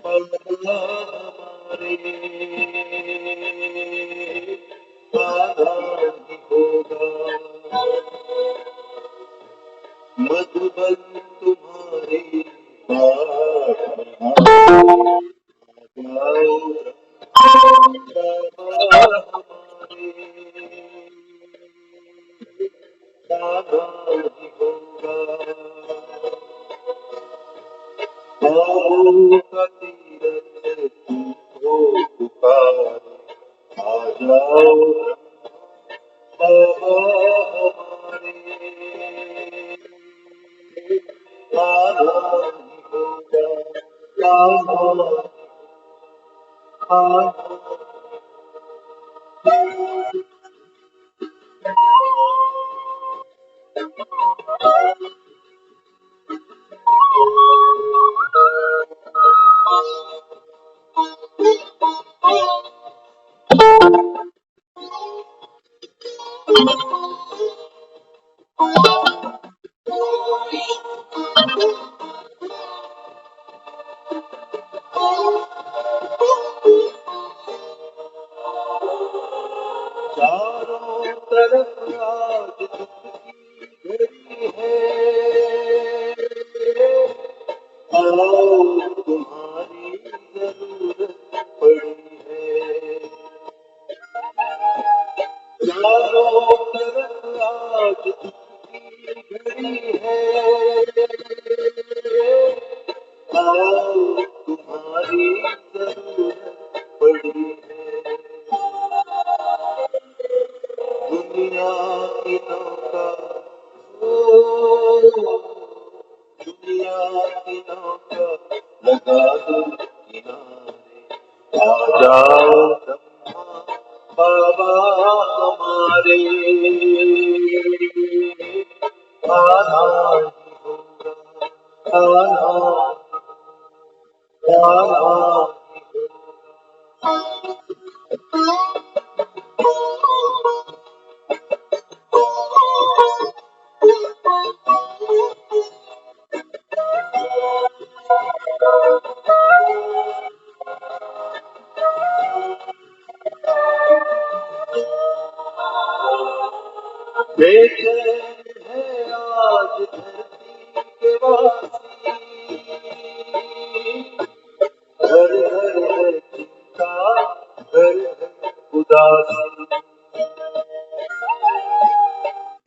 बाबा हमारे आना ही होगा। मधुबन तुम्हारी बात जाओ बाबा हमारे आना ही होगा। पापों का तीरथ तुमको पुकारे, आ जाओ बाबा हमारे आना ही होगा। आना आना चारों तरफ आज दुख की घड़ी है। आओ तुम्हारी जरूरत पड़ी है। चारों तरफ आज दुख की घड़ी है। आओ तुम्हारी जरूरत पड़ी है। दुनिया की नौका ओ दुनिया की नौका लगा दो किनारे, आ जाओ ब्रह्मा बाबा हमारे आना ही होगा। आना आना बेचैन है आज धरती के वासी, घर घर है चिंता, घर घर उदासी।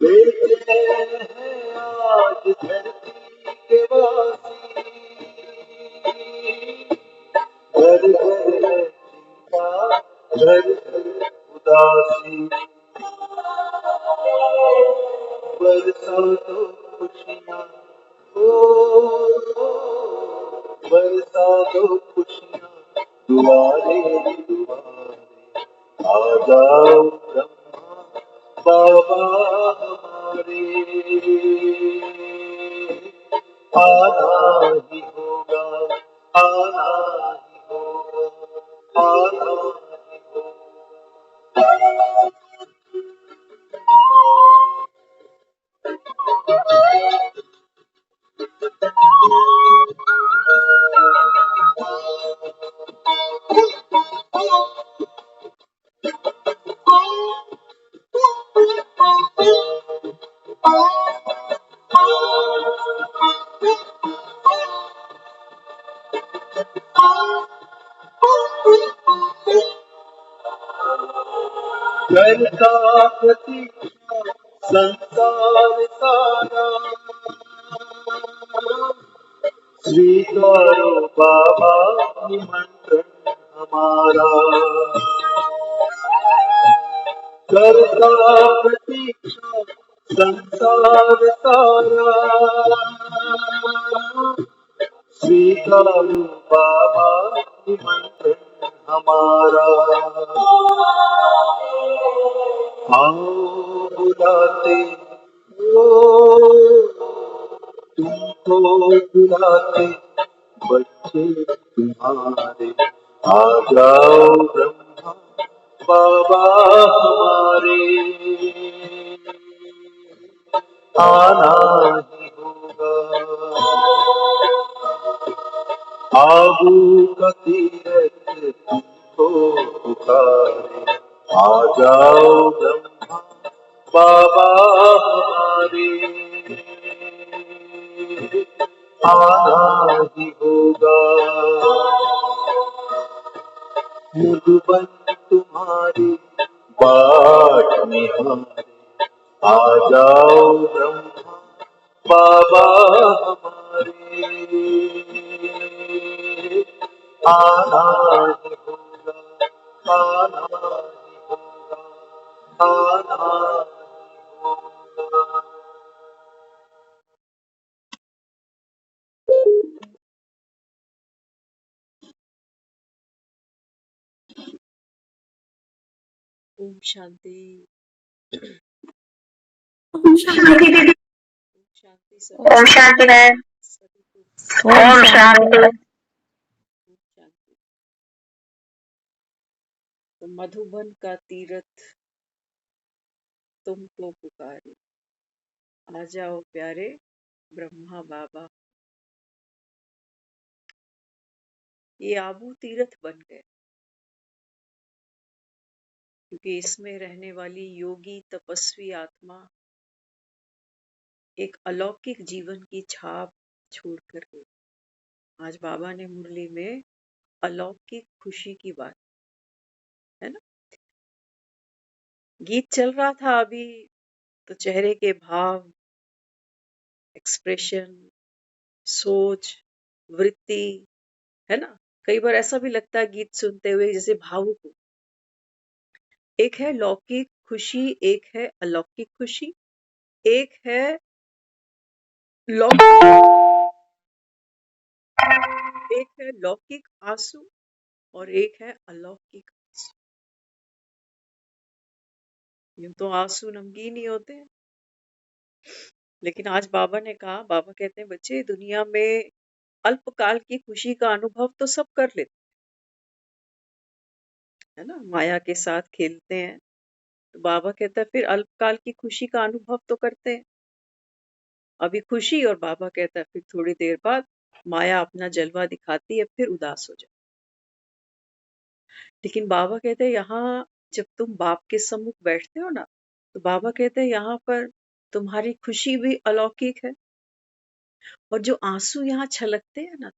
बेचैन है आज धरती के वासी, घर घर है चिंता, घर घर उदासी। बरसा दो खुशियाँ ओ बरसा दो खुशियाँ दुआरे दुआरे, आ जाओ ब्रह्मा बाबा हमारे आना ही होगा। आना ही होगा। आना ही होगा। करता प्रतीक्षा संसार सारा, स्वीकारो बाबा निमंत्रण हमारा। करता प्रतीक्षा संसार सारा, स्वीकारो बाबा निमंत्रण हमारा। आओ बुलाते ओ तुमको बुलाते बच्चे तुम्हारे, आ जाओ ब्रह्मा बाबा हमारे आना ही होगा। आबू का तीरथ तुमको पुकारे, आ जाओ ब्रह्मा बाबा हमारे, आना ही होगा। मधुबन तुम्हारी बाट निहारे, आ जाओ ब्रह्मा बाबा हमारे, आना ही होगा, आना ही होगा, आना ही होगा। ओम शांति। ओम शांति दीदी। ओम शांति सभी ओम शांति मैम। सभी को ओम शांति। ओम शांति। तो मधुबन का तीरथ तुमको पुकारे, आ जाओ प्यारे ब्रह्मा बाबा। ये आबू तीर्थ बन गए क्योंकि इसमें रहने वाली योगी तपस्वी आत्मा एक अलौकिक जीवन की छाप छोड़ कर गई। आज बाबा ने मुरली में अलौकिक खुशी की बात, है ना, गीत चल रहा था अभी, तो चेहरे के भाव, एक्सप्रेशन, सोच, वृत्ति, है ना, कई बार ऐसा भी लगता है गीत सुनते हुए जैसे भावुक हो। एक है लौकिक खुशी, एक है अलौकिक खुशी, एक है एक है लौकिक आंसू और एक है अलौकिक आंसू। यूं तो आंसू नमकीन ही होते हैं, लेकिन आज बाबा ने कहा, बाबा कहते हैं बच्चे दुनिया में अल्पकाल की खुशी का अनुभव तो सब कर लेते है ना, माया के साथ खेलते हैं, तो बाबा कहता है फिर अल्पकाल की खुशी का अनुभव तो करते हैं, अभी खुशी, और बाबा कहता है फिर थोड़ी देर बाद माया अपना जलवा दिखाती है, फिर उदास हो जाओ। लेकिन बाबा कहते हैं यहाँ जब तुम बाप के सम्मुख बैठते हो ना, तो बाबा कहते हैं यहाँ पर तुम्हारी खुशी भी अलौकिक है, और जो आंसू यहाँ छलकते हैं ना,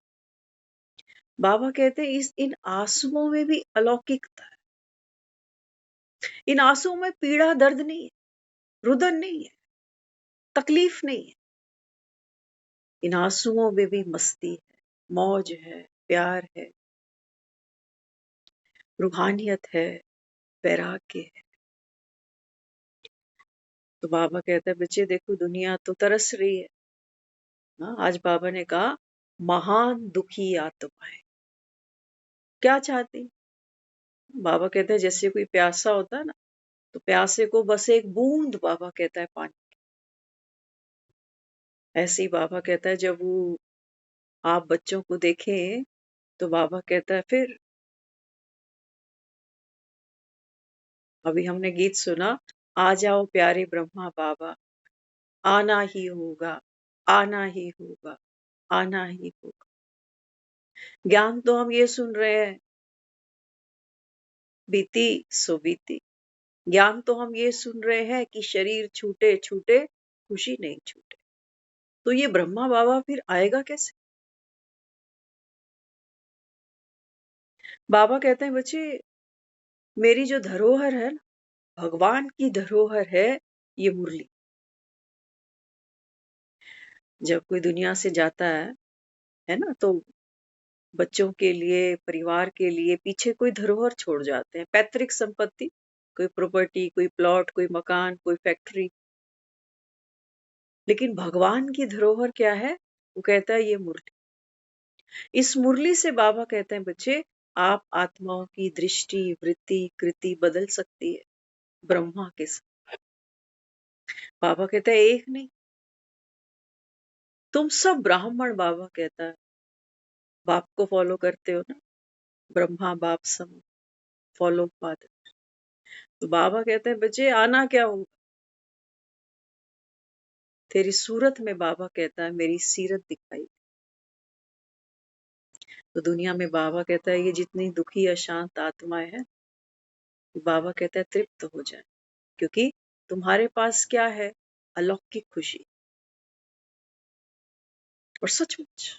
बाबा कहते हैं इन आंसुओं में भी अलौकिकता है। इन आंसुओं में पीड़ा दर्द नहीं है, रुदन नहीं है, तकलीफ नहीं है, इन आंसुओं में भी मस्ती है, मौज है, प्यार है, रूहानियत है, वैराग्य है। तो बाबा कहता है बच्चे देखो दुनिया तो तरस रही है। आज बाबा ने कहा महान दुखी आत्माएं क्या चाहती, बाबा कहते हैं जैसे कोई प्यासा होता है ना, तो प्यासे को बस एक बूंद बाबा कहता है पानी, ऐसे ही बाबा कहता है जब वो आप बच्चों को देखें तो बाबा कहता है फिर, अभी हमने गीत सुना, आ जाओ प्यारे ब्रह्मा बाबा, आना ही होगा, आना ही होगा, आना ही होगा। ज्ञान तो हम ये सुन रहे हैं, बीती सो बीती। ज्ञान तो हम ये सुन रहे हैं कि शरीर छूटे छूटे खुशी नहीं छूटे। तो ये ब्रह्मा बाबा फिर आएगा कैसे? बाबा कहते हैं बच्चे मेरी जो धरोहर है ना, भगवान की धरोहर है ये मुरली। जब कोई दुनिया से जाता है ना, तो बच्चों के लिए, परिवार के लिए पीछे कोई धरोहर छोड़ जाते हैं, पैतृक संपत्ति, कोई प्रॉपर्टी, कोई प्लॉट, कोई मकान, कोई फैक्ट्री। लेकिन भगवान की धरोहर क्या है? वो कहता है ये मुरली। इस मुरली से बाबा कहते हैं बच्चे आप आत्माओं की दृष्टि, वृत्ति, कृति बदल सकती है ब्रह्मा के साथ। बाबा कहता है एक नहीं, तुम सब ब्राह्मण, बाबा कहता है बाप को फॉलो करते हो ना, ब्रह्मा बाप सम, फॉलो फादर। तो बाबा कहते हैं बच्चे आना क्या होगा, तेरी सूरत में बाबा कहता है मेरी सीरत दिखाई। तो दुनिया में बाबा कहता है ये जितनी दुखी अशांत आत्माएं हैं, बाबा कहता है तृप्त हो जाए, क्योंकि तुम्हारे पास क्या है? अलौकिक खुशी। और सचमुच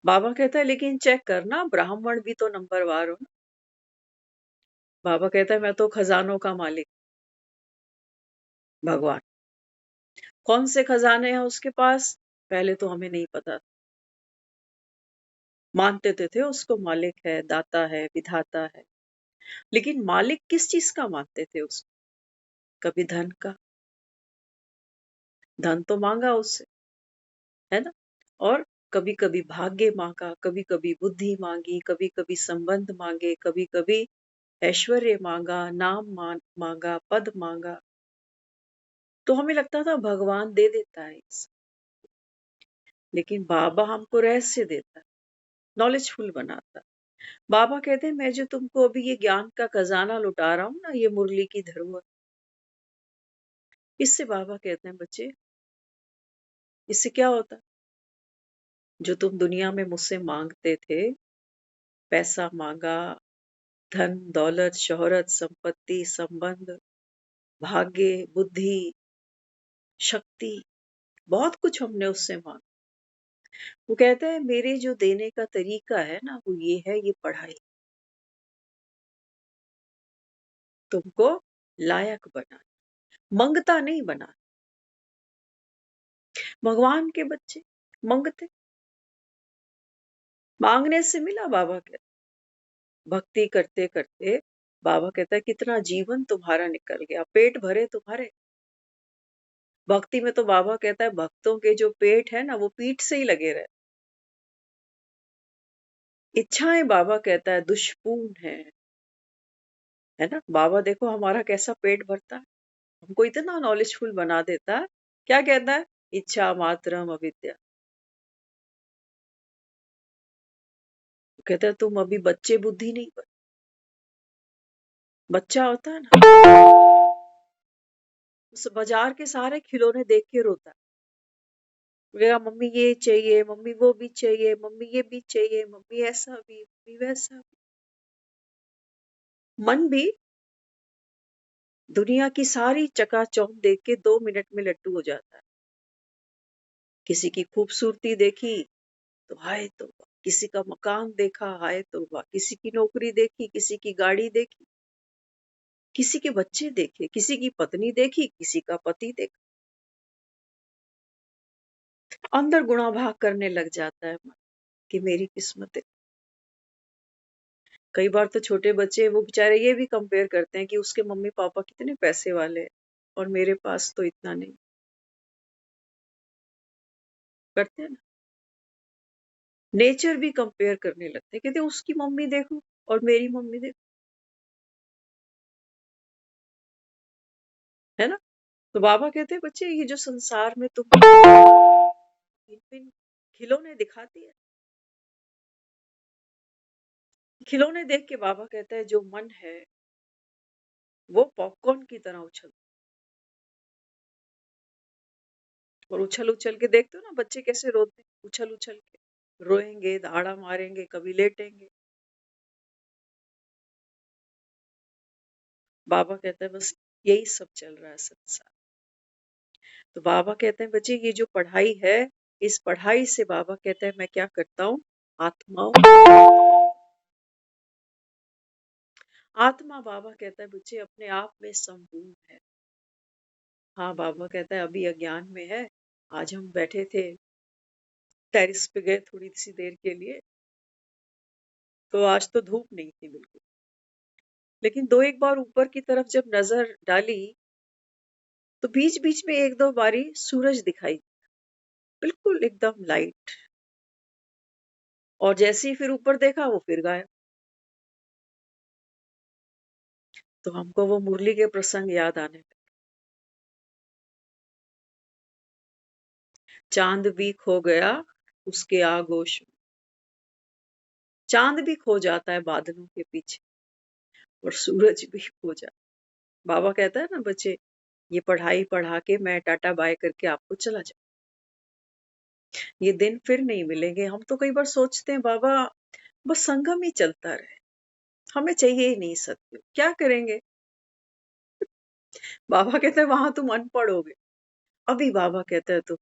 बाबा कहता है लेकिन चेक करना, ब्राह्मण भी तो नंबरवार हो ना। बाबा कहता है मैं तो खजानों का मालिक, भगवान। कौन से खजाने हैं उसके पास? पहले तो हमें नहीं पता, मानते थे उसको मालिक है, दाता है, विधाता है, लेकिन मालिक किस चीज का मानते थे उसको? कभी धन का, धन तो मांगा उससे, है ना? और कभी कभी भाग्य मांगा, कभी कभी बुद्धि मांगी, कभी कभी संबंध मांगे, कभी कभी ऐश्वर्य मांगा, नाम मांगा, पद मांगा। तो हमें लगता था भगवान दे देता है इस, लेकिन बाबा हमको रहस्य देता है, नॉलेजफुल बनाता है। बाबा कहते हैं मैं जो तुमको अभी ये ज्ञान का खजाना लुटा रहा हूं ना, ये मुरली की धरोहर, इससे बाबा कहते हैं बच्चे, इससे क्या होता है? जो तुम दुनिया में मुझसे मांगते थे, पैसा मांगा, धन दौलत शोहरत संपत्ति संबंध भाग्य बुद्धि शक्ति, बहुत कुछ हमने उससे मांगा। वो कहते हैं मेरे जो देने का तरीका है ना, वो ये है, ये पढ़ाई, तुमको लायक बना, मंगता नहीं बना। भगवान के बच्चे मंगते, मांगने से मिला। बाबा कहते भक्ति करते करते बाबा कहता है कितना जीवन तुम्हारा निकल गया, पेट भरे तुम्हारे। भक्ति में तो बाबा कहता है भक्तों के जो पेट है ना, वो पीठ से ही लगे रहे। इच्छाएं बाबा कहता है दुष्पूर्ण है ना। बाबा देखो हमारा कैसा पेट भरता है, हमको इतना नॉलेजफुल बना देता है। क्या कहता है? इच्छा मात्रम अविद्या। कहता है तुम अभी बच्चे बुद्धि नहीं बन। बच्चा होता है ना, उस बाजार के सारे खिलौने देख के रोता है, बोलेगा मम्मी ये चाहिए, मम्मी वो भी चाहिए, मम्मी ये भी चाहिए, मम्मी ऐसा भी, मम्मी वैसा भी। मन भी दुनिया की सारी चकाचौंध देख के 2 मिनट में लट्टू हो जाता है। किसी की खूबसूरती देखी तो हाय तौबा, किसी का मकान देखा हाय तौबा, किसी की नौकरी देखी, किसी की गाड़ी देखी, किसी के बच्चे देखे, किसी की पत्नी देखी, किसी का पति देखा, अंदर गुणा भाग करने लग जाता है मन कि मेरी किस्मत है। कई बार तो छोटे बच्चे वो बेचारे ये भी कंपेयर करते हैं कि उसके मम्मी पापा कितने पैसे वाले हैं और मेरे पास तो इतना नहीं, करते हैं ना। नेचर भी कंपेयर करने लगते हैं, कहते हैं उसकी मम्मी देखो और मेरी मम्मी देखो, है ना। तो बाबा कहते हैं बच्चे ये जो संसार में तुम भिन्न खिलौने दिखाती है, खिलौने देख के बाबा कहता है जो मन है वो पॉपकॉर्न की तरह उछल, और उछल उछल के देखते हो ना बच्चे कैसे रोते हैं, उछल उछल के रोएंगे, दहाड़ा मारेंगे, कभी लेटेंगे। बाबा कहता है बस यही सब चल रहा है संसार। तो बाबा कहते हैं बच्चे ये जो पढ़ाई है, इस पढ़ाई से बाबा कहते हैं मैं क्या करता हूँ, आत्माओं, आत्मा बाबा कहता है बच्चे अपने आप में संपूर्ण है। हाँ बाबा कहता है अभी अज्ञान में है। आज हम बैठे थे, टेरिस पे गए थोड़ी सी देर के लिए, तो आज तो धूप नहीं थी बिल्कुल, लेकिन दो एक बार ऊपर की तरफ जब नजर डाली तो बीच बीच में एक दो बारी सूरज दिखाई, बिल्कुल एकदम लाइट, और जैसे ही फिर ऊपर देखा वो फिर गायब। तो हमको वो मुरली के प्रसंग याद आने लगे। चांद भी खो गया उसके आगोश में, चांद भी खो जाता है बादलों के पीछे और सूरज भी खो जाता। बाबा कहता है ना बच्चे ये पढ़ाई पढ़ा के मैं टाटा बाय करके आपको चला जाऊं, ये दिन फिर नहीं मिलेंगे। हम तो कई बार सोचते हैं बाबा बस संगम ही चलता रहे, हमें चाहिए ही नहीं सत्य, क्या करेंगे? बाबा कहते हैं वहां तुम अनपढ़ होगे। अभी बाबा कहता है तुम,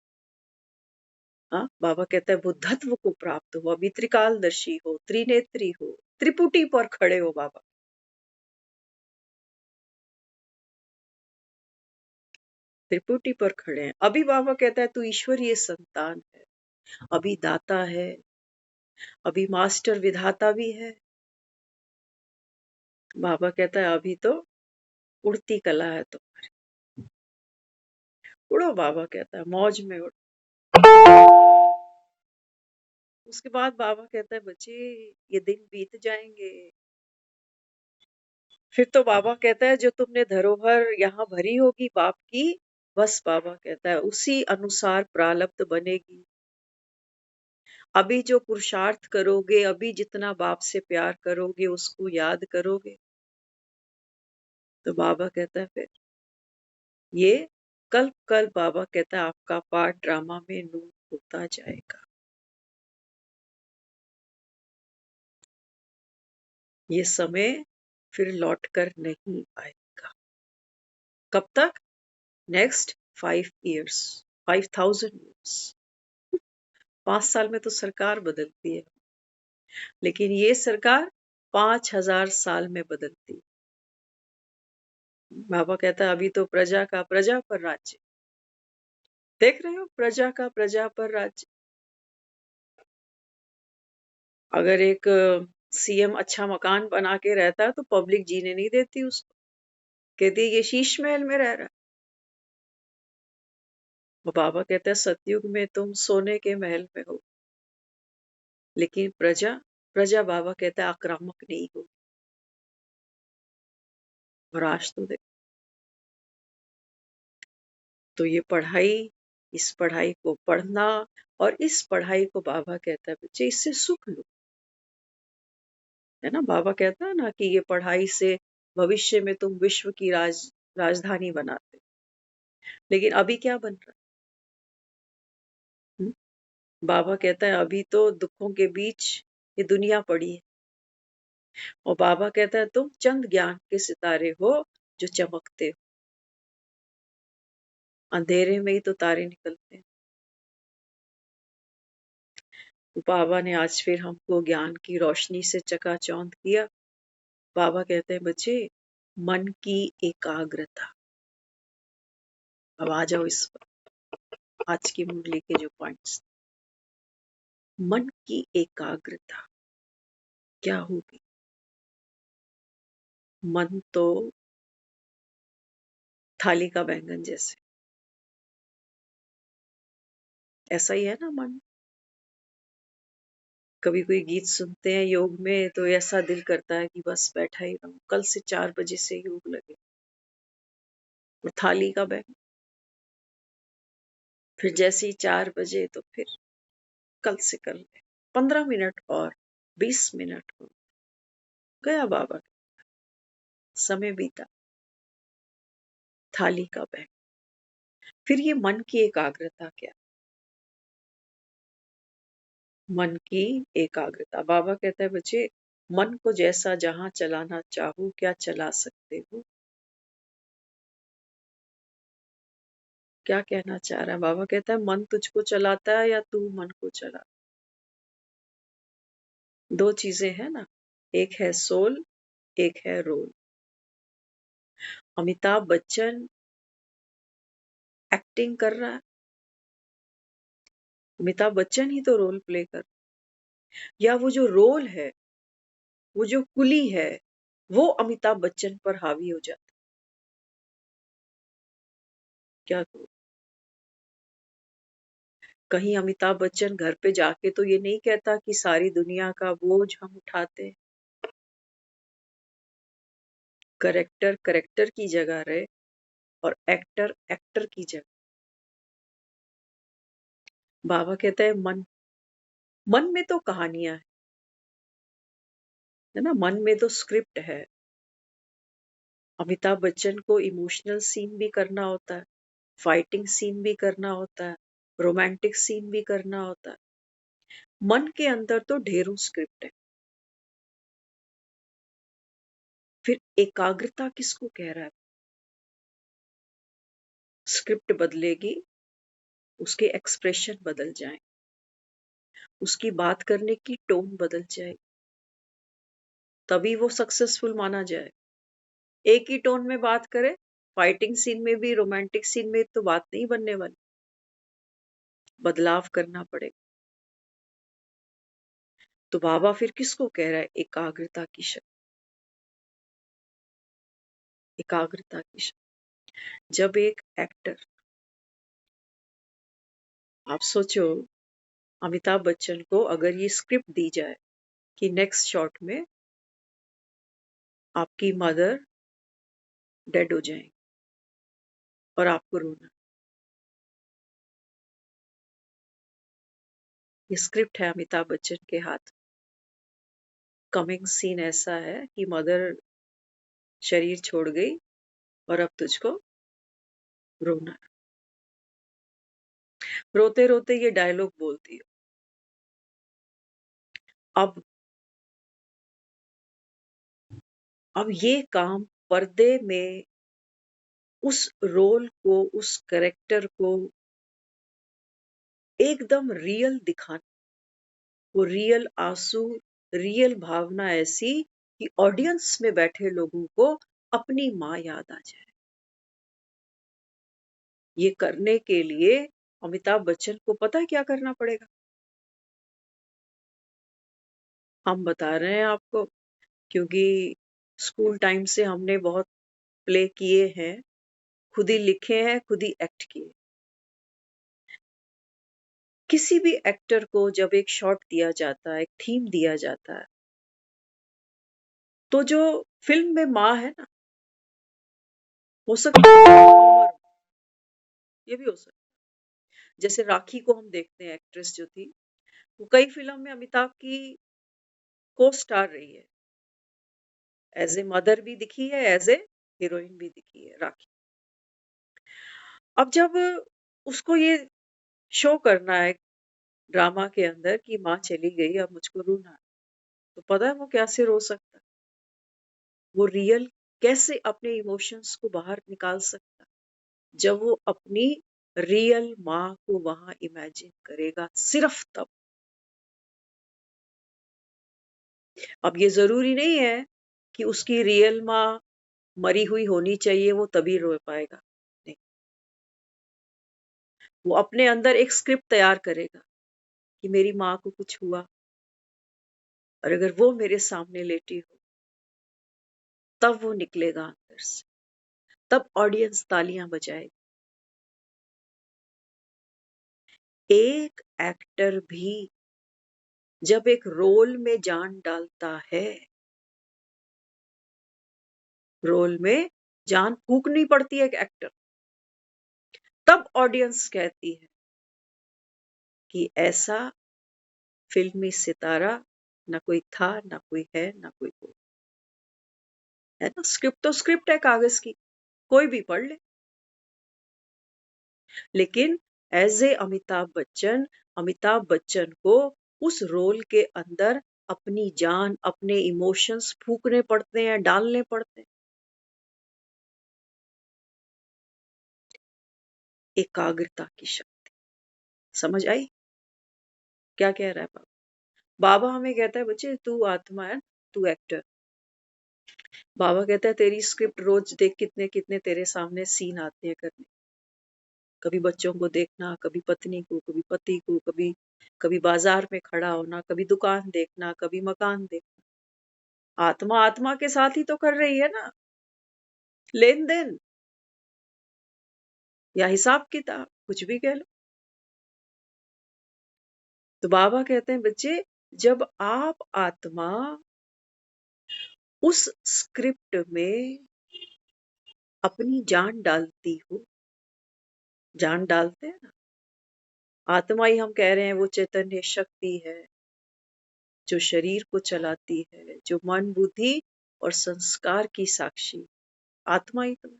हाँ बाबा कहता है बुद्धत्व को प्राप्त हो, अभी त्रिकालदर्शी हो, त्रिनेत्री हो, त्रिपुटी पर खड़े हो बाबा। त्रिपुटी पर खड़े हैं। अभी बाबा कहता है तू ईश्वरीय संतान है, अभी दाता है, अभी मास्टर विधाता भी है। बाबा कहता है अभी तो उड़ती कला है तुम्हारी, उड़ो। बाबा कहता है मौज में उड़ो। उसके बाद बाबा कहता है बच्चे ये दिन बीत जाएंगे। फिर तो बाबा कहता है जो तुमने धरोहर यहाँ भरी होगी बाप की, बस बाबा कहता है उसी अनुसार प्रारब्ध बनेगी। अभी जो पुरुषार्थ करोगे, अभी जितना बाप से प्यार करोगे, उसको याद करोगे, तो बाबा कहता है फिर ये कल्प कल्प बाबा कहता है आपका पार्ट ड्रामा में नूर होता जाएगा। ये समय फिर लौट कर नहीं आएगा। कब तक? Next 5 years, 5000 years। 5 साल में तो सरकार बदलती है, लेकिन ये सरकार 5000 साल में बदलती है। बाबा कहता है अभी तो प्रजा का प्रजा पर राज्य। देख रहे हो, प्रजा का प्रजा पर राज्य। अगर एक सीएम अच्छा मकान बना के रहता है तो पब्लिक जीने नहीं देती उसको, कहती है ये शीश महल में रह रहा है। वो बाबा कहता है सतयुग में तुम सोने के महल में हो, लेकिन प्रजा प्रजा बाबा कहता है आक्रामक नहीं हो। और आज तो देख, तो ये पढ़ाई, इस पढ़ाई को पढ़ना, और इस पढ़ाई को बाबा कहता है बच्चे इससे सुख लो, है ना। बाबा कहता है ना कि ये पढ़ाई से भविष्य में तुम विश्व की राजधानी बनाते, लेकिन अभी क्या बन रहा है? बाबा कहता है अभी तो दुखों के बीच ये दुनिया पड़ी है, और बाबा कहता है तुम चंद ज्ञान के सितारे हो जो चमकते हो। अंधेरे में ही तो तारे निकलते हैं। तो बाबा ने आज फिर हमको ज्ञान की रोशनी से चकाचौंध किया। बाबा कहते हैं बच्चे मन की एकाग्रता। अब आ जाओ इस पर, आज की मुरली के जो पॉइंट्स। मन की एकाग्रता क्या होगी? मन तो थाली का बैंगन जैसे, ऐसा ही है ना मन। कभी कोई गीत सुनते हैं योग में तो ऐसा दिल करता है कि बस बैठा ही रहूं, कल से 4 बजे से योग लगे। और थाली का बैंगन, फिर जैसे ही 4 बजे तो फिर कल से कर ले, 15 मिनट और 20 मिनट हो गया बाबा, समय बीता। थाली का बैंगन। फिर ये मन की एकाग्रता क्या? मन की एकाग्रता, बाबा कहता है बच्चे मन को जैसा जहां चलाना चाहो क्या चला सकते हो। क्या कहना चाह रहा है? बाबा कहता है मन तुझको चलाता है या तू मन को चला। दो चीजें हैं ना, एक है सोल, एक है रोल। अमिताभ बच्चन एक्टिंग कर रहा है, अमिताभ बच्चन ही तो रोल प्ले कर, या वो जो रोल है, वो जो कुली है, वो अमिताभ बच्चन पर हावी हो जाता। क्या करूं? कहीं अमिताभ बच्चन घर पे जाके तो ये नहीं कहता कि सारी दुनिया का बोझ हम उठाते हैं। करेक्टर करेक्टर की जगह रहे और एक्टर एक्टर की जगह। बाबा कहता है मन, मन में तो कहानियां है ना, मन में तो स्क्रिप्ट है। अमिताभ बच्चन को इमोशनल सीन भी करना होता है, फाइटिंग सीन भी करना होता है, रोमांटिक सीन भी करना होता है। मन के अंदर तो ढेरों स्क्रिप्ट है। फिर एकाग्रता किसको कह रहा है? स्क्रिप्ट बदलेगी, उसके एक्सप्रेशन बदल जाएं, उसकी बात करने की टोन बदल जाए, तभी वो सक्सेसफुल माना जाए। एक ही टोन में बात करे, फाइटिंग सीन में भी, रोमांटिक सीन में तो बात नहीं बनने वाली, बदलाव करना पड़ेगा। तो बाबा फिर किसको कह रहा है? एकाग्रता की शक्ति, एकाग्रता की शक्ति। जब एक एक्टर, आप सोचो, अमिताभ बच्चन को अगर ये स्क्रिप्ट दी जाए कि नेक्स्ट शॉट में आपकी मदर डेड हो जाएंगी और आपको रोना, ये स्क्रिप्ट है अमिताभ बच्चन के हाथ। कमिंग सीन ऐसा है कि मदर शरीर छोड़ गई और अब तुझको रोना है। रोते रोते ये डायलॉग बोलती है। अब ये काम पर्दे में उस रोल को, उस कैरेक्टर को एकदम रियल दिखाना, वो रियल आंसू, रियल भावना ऐसी कि ऑडियंस में बैठे लोगों को अपनी माँ याद आ जाए। ये करने के लिए अमिताभ बच्चन को पता है क्या करना पड़ेगा? हम बता रहे हैं आपको, क्योंकि स्कूल टाइम से हमने बहुत प्ले किए हैं, खुद ही लिखे हैं, खुद ही एक्ट किए। किसी भी एक्टर को जब एक शॉट दिया जाता है, एक थीम दिया जाता है, तो जो फिल्म में माँ है ना, हो सकता है मनोमर हो, ये भी हो सकता है। जैसे राखी को हम देखते हैं, एक्ट्रेस जो थी, वो कई फिल्म में अमिताभ की को स्टार रही है, एज ए मदर भी दिखी है, एज ए हीरोइन भी दिखी है राखी। अब जब उसको ये शो करना है ड्रामा के अंदर कि माँ चली गई, अब मुझको रोना है, तो पता है वो कैसे रो सकता है? वो रियल कैसे अपने इमोशंस को बाहर निकाल सकता है? जब वो अपनी रियल माँ को वहां इमेजिन करेगा, सिर्फ तब। अब ये जरूरी नहीं है कि उसकी रियल माँ मरी हुई होनी चाहिए, वो तभी रो पाएगा, नहीं। वो अपने अंदर एक स्क्रिप्ट तैयार करेगा कि मेरी माँ को कुछ हुआ और अगर वो मेरे सामने लेटी हो, तब वो निकलेगा अंदर से, तब ऑडियंस तालियां बजाएगी। एक एक्टर भी जब एक रोल में जान डालता है, रोल में जान फूकनी पड़ती है एक एक्टर, तब ऑडियंस कहती है कि ऐसा फिल्मी सितारा ना कोई था, ना कोई है, ना कोई हो। है ना? स्क्रिप्ट तो स्क्रिप्ट है कागज की, कोई भी पढ़ ले। लेकिन एज ए अमिताभ बच्चन को उस रोल के अंदर अपनी जान, अपने इमोशंस फूकने पड़ते हैं, डालने पड़ते हैं। एकाग्रता की शक्ति, समझ आई क्या कह रहा है बाबा? बाबा हमें कहता है, बच्चे तू आत्मा है, तू एक्टर। बाबा कहता है तेरी स्क्रिप्ट रोज देख, कितने कितने तेरे सामने सीन आते हैं करने। कभी बच्चों को देखना, कभी पत्नी को, कभी पति को, कभी कभी बाजार में खड़ा होना, कभी दुकान देखना, कभी मकान देखना। आत्मा आत्मा के साथ ही तो कर रही है ना, लेन देन या हिसाब किताब, कुछ भी कह लो। तो बाबा कहते हैं, बच्चे जब आप आत्मा उस स्क्रिप्ट में अपनी जान डालती हो, जान डालते हैं ना, आत्मा ही हम कह रहे हैं, वो चैतन्य शक्ति है जो शरीर को चलाती है, जो मन, बुद्धि और संस्कार की साक्षी, आत्मा ही तो है।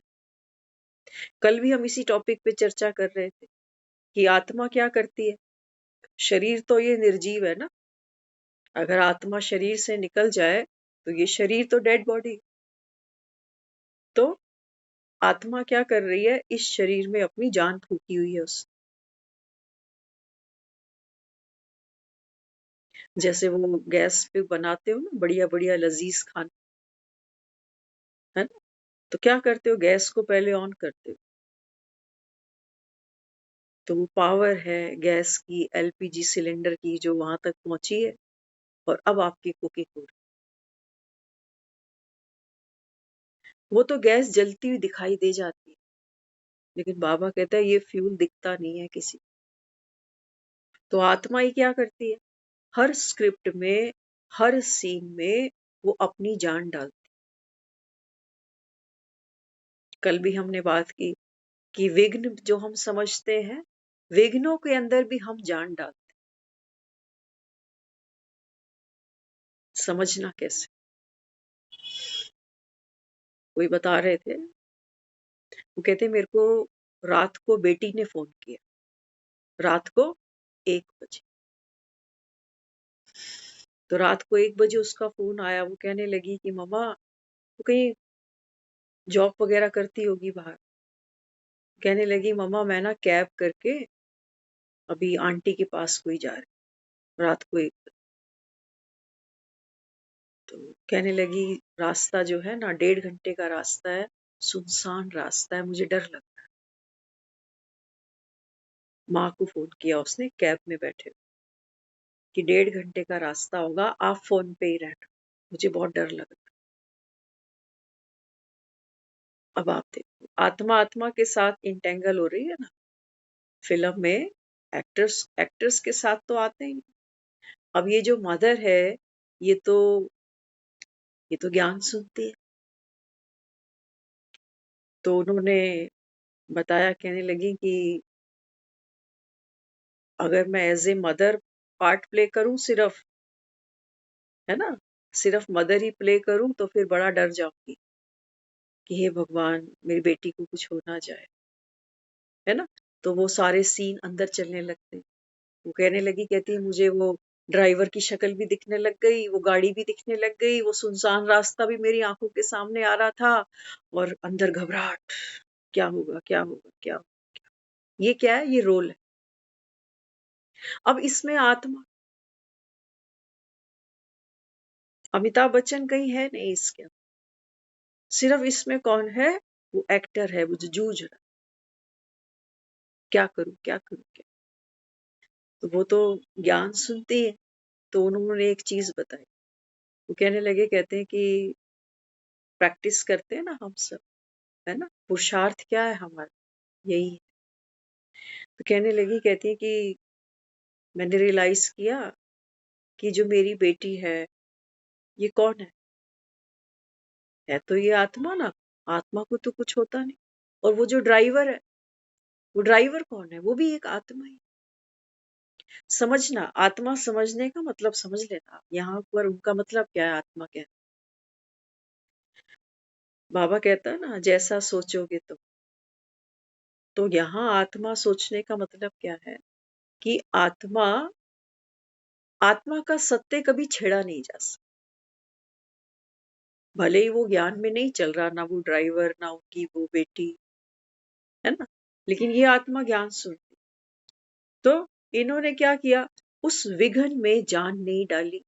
कल भी हम इसी टॉपिक पे चर्चा कर रहे थे कि आत्मा क्या करती है। शरीर तो ये निर्जीव है ना, अगर आत्मा शरीर से निकल जाए तो ये शरीर तो डेड बॉडी। तो आत्मा क्या कर रही है, इस शरीर में अपनी जान फूकी हुई है उस, जैसे वो गैस पे बनाते हो ना बढ़िया बढ़िया लजीज खाना, है ना, तो क्या करते हो, गैस को पहले ऑन करते हो, तो वो पावर है गैस की, एलपीजी सिलेंडर की, जो वहां तक पहुंची है और अब आपकी कुकिंग हो रही। वो तो गैस जलती हुई दिखाई दे जाती है, लेकिन बाबा कहता है ये फ्यूल दिखता नहीं है किसी। तो आत्मा ही क्या करती है, हर स्क्रिप्ट में, हर सीन में वो अपनी जान डालती। कल भी हमने बात की कि विघ्न जो हम समझते हैं, विघ्नों के अंदर भी हम जान डालते। समझना कैसे, कोई बता रहे थे, वो कहते मेरे को रात को बेटी ने फोन किया, रात को 1 बजे। तो रात को 1 बजे उसका फोन आया, वो कहने लगी कि मम्मा, वो कहीं जॉब वगैरह करती होगी बाहर, कहने लगी मम्मा मैं ना कैब करके अभी आंटी के पास कोई जा रही, रात को 1 बजे। तो कहने लगी रास्ता जो है ना 1.5 घंटे का रास्ता है, सुनसान रास्ता है, मुझे डर लगता है। माँ को फोन किया उसने कैब में बैठे कि 1.5 घंटे का रास्ता होगा, आप फोन पे ही रहना, मुझे बहुत डर लग रहा। अब आप देखो, आत्मा आत्मा के साथ इंटेंगल हो रही है ना, फिल्म में एक्टर्स एक्टर्स के साथ तो आते ही नहीं। अब ये जो मदर है, ये तो ये तो ज्ञान सुनती है। तो उन्होंने बताया, कहने लगी कि अगर मैं as a mother part play करूं सिर्फ, है ना, सिर्फ मदर ही प्ले करूं तो फिर बड़ा डर जाऊंगी कि हे भगवान मेरी बेटी को कुछ हो ना जाए, है ना। तो वो सारे सीन अंदर चलने लगते। वो कहने लगी, कहती है मुझे वो ड्राइवर की शक्ल भी दिखने लग गई, वो गाड़ी भी दिखने लग गई, वो सुनसान रास्ता भी मेरी आंखों के सामने आ रहा था, और अंदर घबराहट, क्या होगा क्या होगा क्या होगा। ये क्या है, ये रोल है। अब इसमें आत्मा, अमिताभ बच्चन कहीं है नहीं इसके, सिर्फ इसमें कौन है, वो एक्टर है, वो जो जूझ रहा, क्या करूं क्या करूं क्या। तो वो तो ज्ञान सुनती है। तो उन्होंने एक चीज बताई, वो कहने लगे, कहते हैं कि प्रैक्टिस करते हैं ना हम सब, है ना, पुरुषार्थ क्या है हमारा, यही है। तो कहने लगी, कहती है कि मैंने रियलाइज किया कि जो मेरी बेटी है ये कौन है तो ये आत्मा ना, आत्मा को तो कुछ होता नहीं। और वो जो ड्राइवर है, वो ड्राइवर कौन है, वो भी एक आत्मा ही। समझना, आत्मा समझने का मतलब समझ लेना, यहाँ पर उनका मतलब क्या है, आत्मा क्या है। बाबा कहता है ना, जैसा सोचोगे तो यहाँ आत्मा सोचने का मतलब क्या है कि आत्मा, आत्मा का सत्य कभी छेड़ा नहीं जा सकता। भले ही वो ज्ञान में नहीं चल रहा, ना वो ड्राइवर ना उनकी वो बेटी, है ना, लेकिन ये आत्मा ज्ञान सुनती। तो इन्होंने क्या किया, उस विघन में जान नहीं डाली।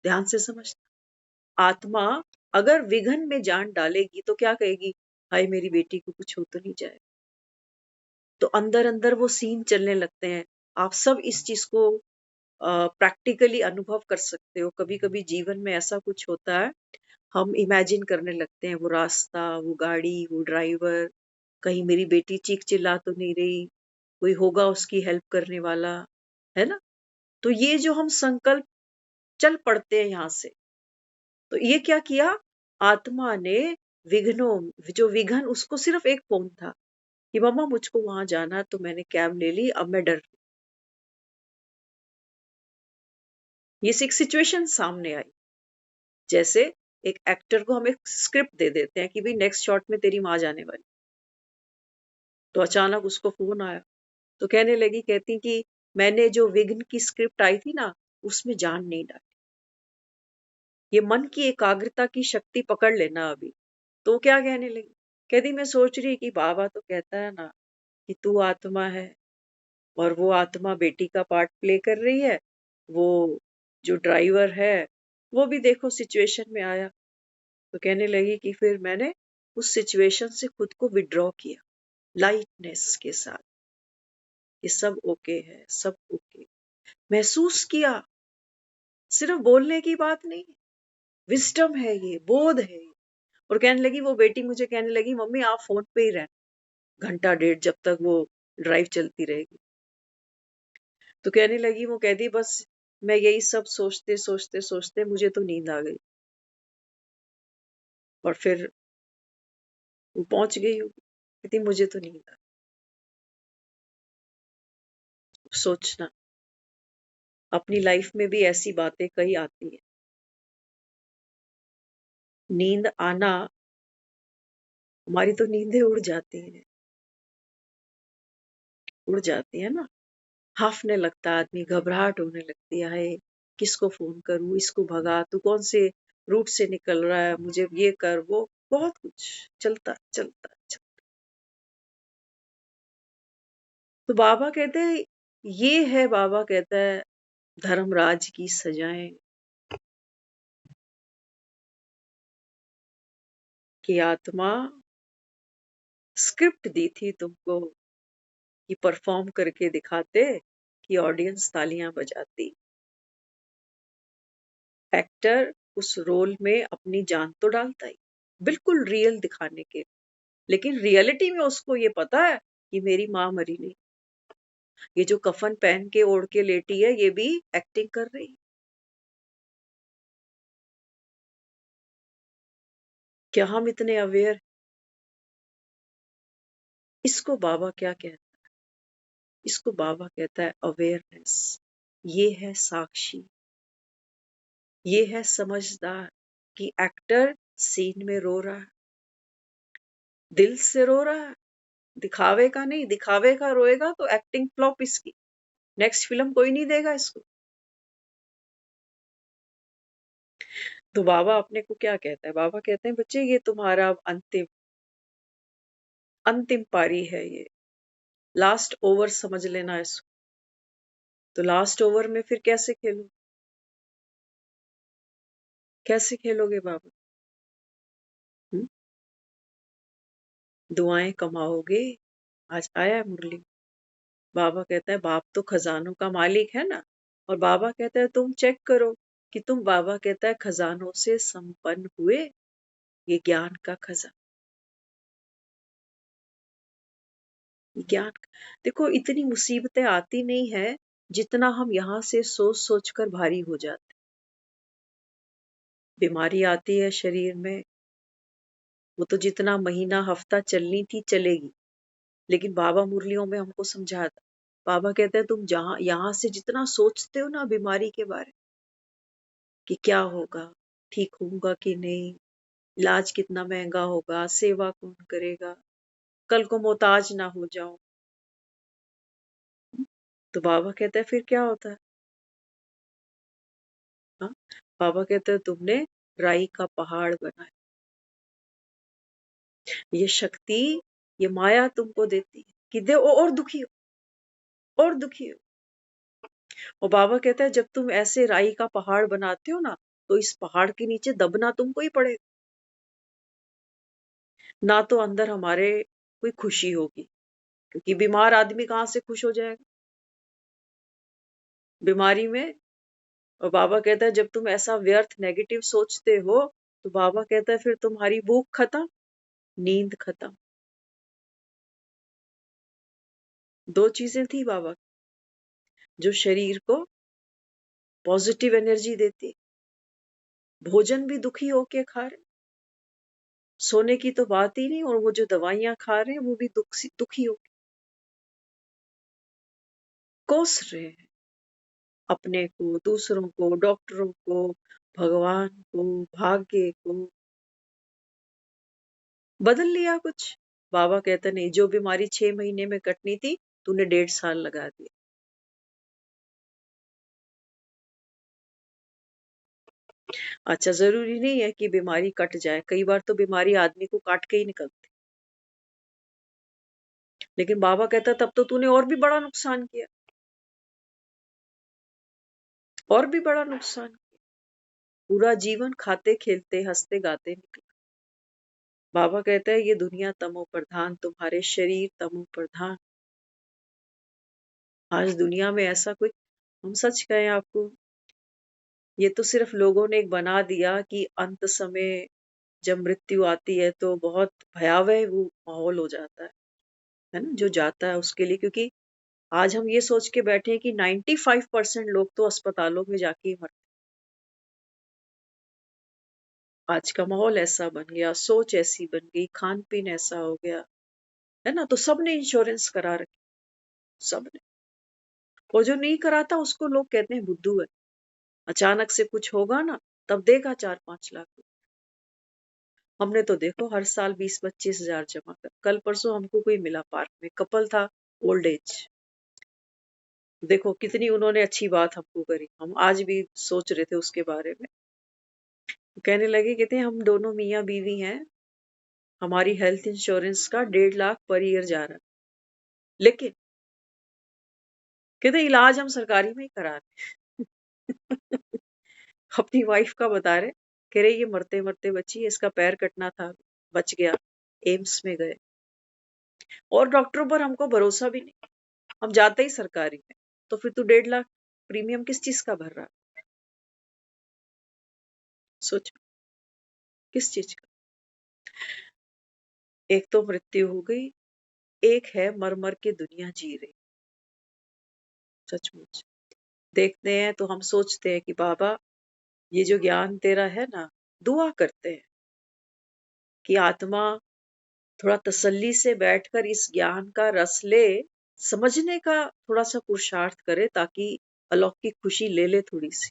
ध्यान से समझना, आत्मा अगर विघन में जान डालेगी तो क्या कहेगी, हाय मेरी बेटी को कुछ हो तो नहीं जाए। तो अंदर अंदर वो सीन चलने लगते हैं। आप सब इस चीज को प्रैक्टिकली अनुभव कर सकते हो। कभी कभी जीवन में ऐसा कुछ होता है, हम इमेजिन करने लगते हैं वो रास्ता, वो गाड़ी, वो ड्राइवर, कहीं मेरी बेटी चीख चिल्ला तो नहीं रही, कोई होगा उसकी हेल्प करने वाला, है ना। तो ये जो हम संकल्प चल पड़ते हैं यहाँ से, तो ये क्या किया, आत्मा ने विघ्नों, जो विघन, उसको सिर्फ एक फोन था कि मम्मा मुझको वहां जाना है, तो मैंने कैब ले ली, अब मैं डर, ये एक सिचुएशन सामने आई। जैसे एक एक्टर को हम एक स्क्रिप्ट दे देते हैं कि भाई नेक्स्ट शॉट में तेरी माँ जाने वाली, तो अचानक उसको फोन आया, तो कहने लगी, कहती कि मैंने जो विघ्न की स्क्रिप्ट आई थी ना, उसमें जान नहीं डाली, ये मन की एकाग्रता की शक्ति पकड़ लेना अभी। तो क्या कहने लगी, कहती मैं सोच रही कि बाबा तो कहता है ना कि तू आत्मा है और वो आत्मा बेटी का पार्ट प्ले कर रही है, वो जो ड्राइवर है वो भी देखो सिचुएशन में आया। तो कहने लगी कि फिर मैंने उस सिचुएशन से खुद को विड्रॉ किया लाइटनेस के साथ, ये सब ओके है, सब ओके महसूस किया। सिर्फ बोलने की बात नहीं, विस्डम है ये, बोध है ये। और कहने लगी, वो बेटी मुझे कहने लगी, मम्मी आप फोन पे ही रहना घंटा डेढ़, जब तक वो ड्राइव चलती रहेगी। तो कहने लगी, वो कहती बस मैं यही सब सोचते सोचते सोचते मुझे तो नींद आ गई और फिर वो पहुंच गई होगी। कहती मुझे तो नींद आ गई। सोचना अपनी लाइफ में भी ऐसी बातें कई आती है। नींद आना, हमारी तो नींदें उड़ जाती हैं, उड़ जाती है ना, हाफने लगता है आदमी, घबराहट होने लगती है, किसको फोन करूं, इसको भगा, तू कौन से रूट से निकल रहा है, मुझे ये कर, वो बहुत कुछ चलता चलता चलता। तो बाबा कहते हैं, ये है, बाबा कहता है धर्मराज की सजाएं, कि आत्मा स्क्रिप्ट दी थी तुमको कि परफॉर्म करके दिखाते, कि ऑडियंस तालियां बजाती। एक्टर उस रोल में अपनी जान तो डालता ही, बिल्कुल रियल दिखाने के, लेकिन रियलिटी में उसको ये पता है कि मेरी माँ मरी नहीं, ये जो कफन पहन के ओढ़ के लेटी है ये भी एक्टिंग कर रही है। क्या हम इतने अवेयर? इसको बाबा क्या कहता है? इसको बाबा कहता है अवेयरनेस। ये है साक्षी, ये है समझदार, कि एक्टर सीन में रो रहा है, दिल से रो रहा है, दिखावे का नहीं। दिखावे का रोएगा तो एक्टिंग फ्लॉप इसकी, नेक्स्ट फिल्म कोई नहीं देगा इसको। तो बाबा अपने को क्या कहता है? बाबा कहते हैं बच्चे ये तुम्हारा अब अंतिम अंतिम पारी है, ये लास्ट ओवर समझ लेना इसको। तो लास्ट ओवर में फिर कैसे खेलो, कैसे खेलोगे बाबा? हुँ? दुआएं कमाओगे। आज आया है मुरली, बाबा कहता है बाप तो खजानों का मालिक है ना, और बाबा कहता है तुम चेक करो कि तुम, बाबा कहता है खजानों से संपन्न हुए, ये ज्ञान का खजाना, ज्ञान। देखो इतनी मुसीबतें आती नहीं है जितना हम यहाँ से सोच सोच कर भारी हो जाते। बीमारी आती है शरीर में, वो तो जितना महीना हफ्ता चलनी थी चलेगी, लेकिन बाबा मुरलियों में हमको समझाता, बाबा कहते हैं तुम जहां यहाँ से जितना सोचते हो ना बीमारी के बारे, कि क्या होगा, ठीक होऊंगा कि नहीं, इलाज कितना महंगा होगा, सेवा कौन करेगा, कल को मोहताज ना हो जाओ। तो बाबा कहता है फिर क्या होता है? हाँ? बाबा कहते हैं तुमने राई का पहाड़ बनाया, ये शक्ति, ये माया तुमको देती है कि दे और दुखी हो, और दुखी हो। और बाबा कहता है जब तुम ऐसे राई का पहाड़ बनाते हो ना, तो इस पहाड़ के नीचे दबना तुमको ही पड़ेगा। ना तो अंदर हमारे कोई खुशी होगी, क्योंकि बीमार आदमी कहाँ से खुश हो जाएगा बीमारी में। और बाबा कहता है जब तुम ऐसा व्यर्थ नेगेटिव सोचते हो, तो बाबा कहता है फिर तुम्हारी भूख खत्म, नींद खत्म। दो चीजें थी बाबा, जो शरीर को पॉजिटिव एनर्जी देती। भोजन भी दुखी होके खा रहे, सोने की तो बात ही नहीं, और वो जो दवाइयां खा रहे हैं वो भी दुखी होके कोस रहे हैं, अपने को, दूसरों को, डॉक्टरों को, भगवान को, भाग्य को। बदल लिया कुछ। बाबा कहते नहीं, जो बीमारी 6 महीने में कटनी थी तूने 1.5 साल लगा दिया। अच्छा, जरूरी नहीं है कि बीमारी कट जाए, कई बार तो बीमारी आदमी को काट के ही निकलती। लेकिन बाबा कहता तब तो तूने और भी बड़ा नुकसान किया, और भी बड़ा नुकसान किया। पूरा जीवन खाते खेलते हंसते गाते निकला। बाबा कहता है ये दुनिया तमो प्रधान, तुम्हारे शरीर तमो प्रधान। आज दुनिया में ऐसा कोई, हम सच कहें आपको, ये तो सिर्फ लोगों ने एक बना दिया कि अंत समय जब मृत्यु आती है तो बहुत भयावह वो माहौल हो जाता है ना, जो जाता है उसके लिए। क्योंकि आज हम ये सोच के बैठे हैं कि 95% लोग तो अस्पतालों में जाके ही मरते। आज का माहौल ऐसा बन गया, सोच ऐसी बन गई, खान पीन ऐसा हो गया है ना, तो सबने इंश्योरेंस करा रखी, सबने। और जो नहीं कराता उसको लोग कहते हैं बुद्धू है, अचानक से कुछ होगा ना तब देगा 4-5 लाख। हमने तो देखो हर साल 20-25 हजार जमा कर। कल परसों हमको कोई मिला पार्क में, कपल था, ओल्ड एज। देखो कितनी उन्होंने अच्छी बात हमको करी, हम आज भी सोच रहे थे उसके बारे में। कहने लगे, कहते हैं हम दोनों मियाँ बीवी हैं, हमारी हेल्थ इंश्योरेंस का 1.5 लाख पर ईयर जा रहा है, लेकिन कहते इलाज हम सरकारी में ही करा रहे। अपनी वाइफ का बता रहे, कह रहे ये मरते मरते बची, इसका पैर कटना था, बच गया, एम्स में गए। और डॉक्टरों पर हमको भरोसा भी नहीं, हम जाते ही सरकारी में। तो फिर तू 1.5 लाख प्रीमियम किस चीज का भर रहा है? सोच, किस चीज का? एक तो मृत्यु हो गई, एक है मर मर के दुनिया जी रही। सचमुच देखते हैं तो हम सोचते हैं कि बाबा ये जो ज्ञान तेरा है ना, दुआ करते हैं कि आत्मा थोड़ा तसल्ली से बैठकर इस ज्ञान का रस ले, समझने का थोड़ा सा पुरुषार्थ करे, ताकि अलौकिक खुशी ले ले थोड़ी सी,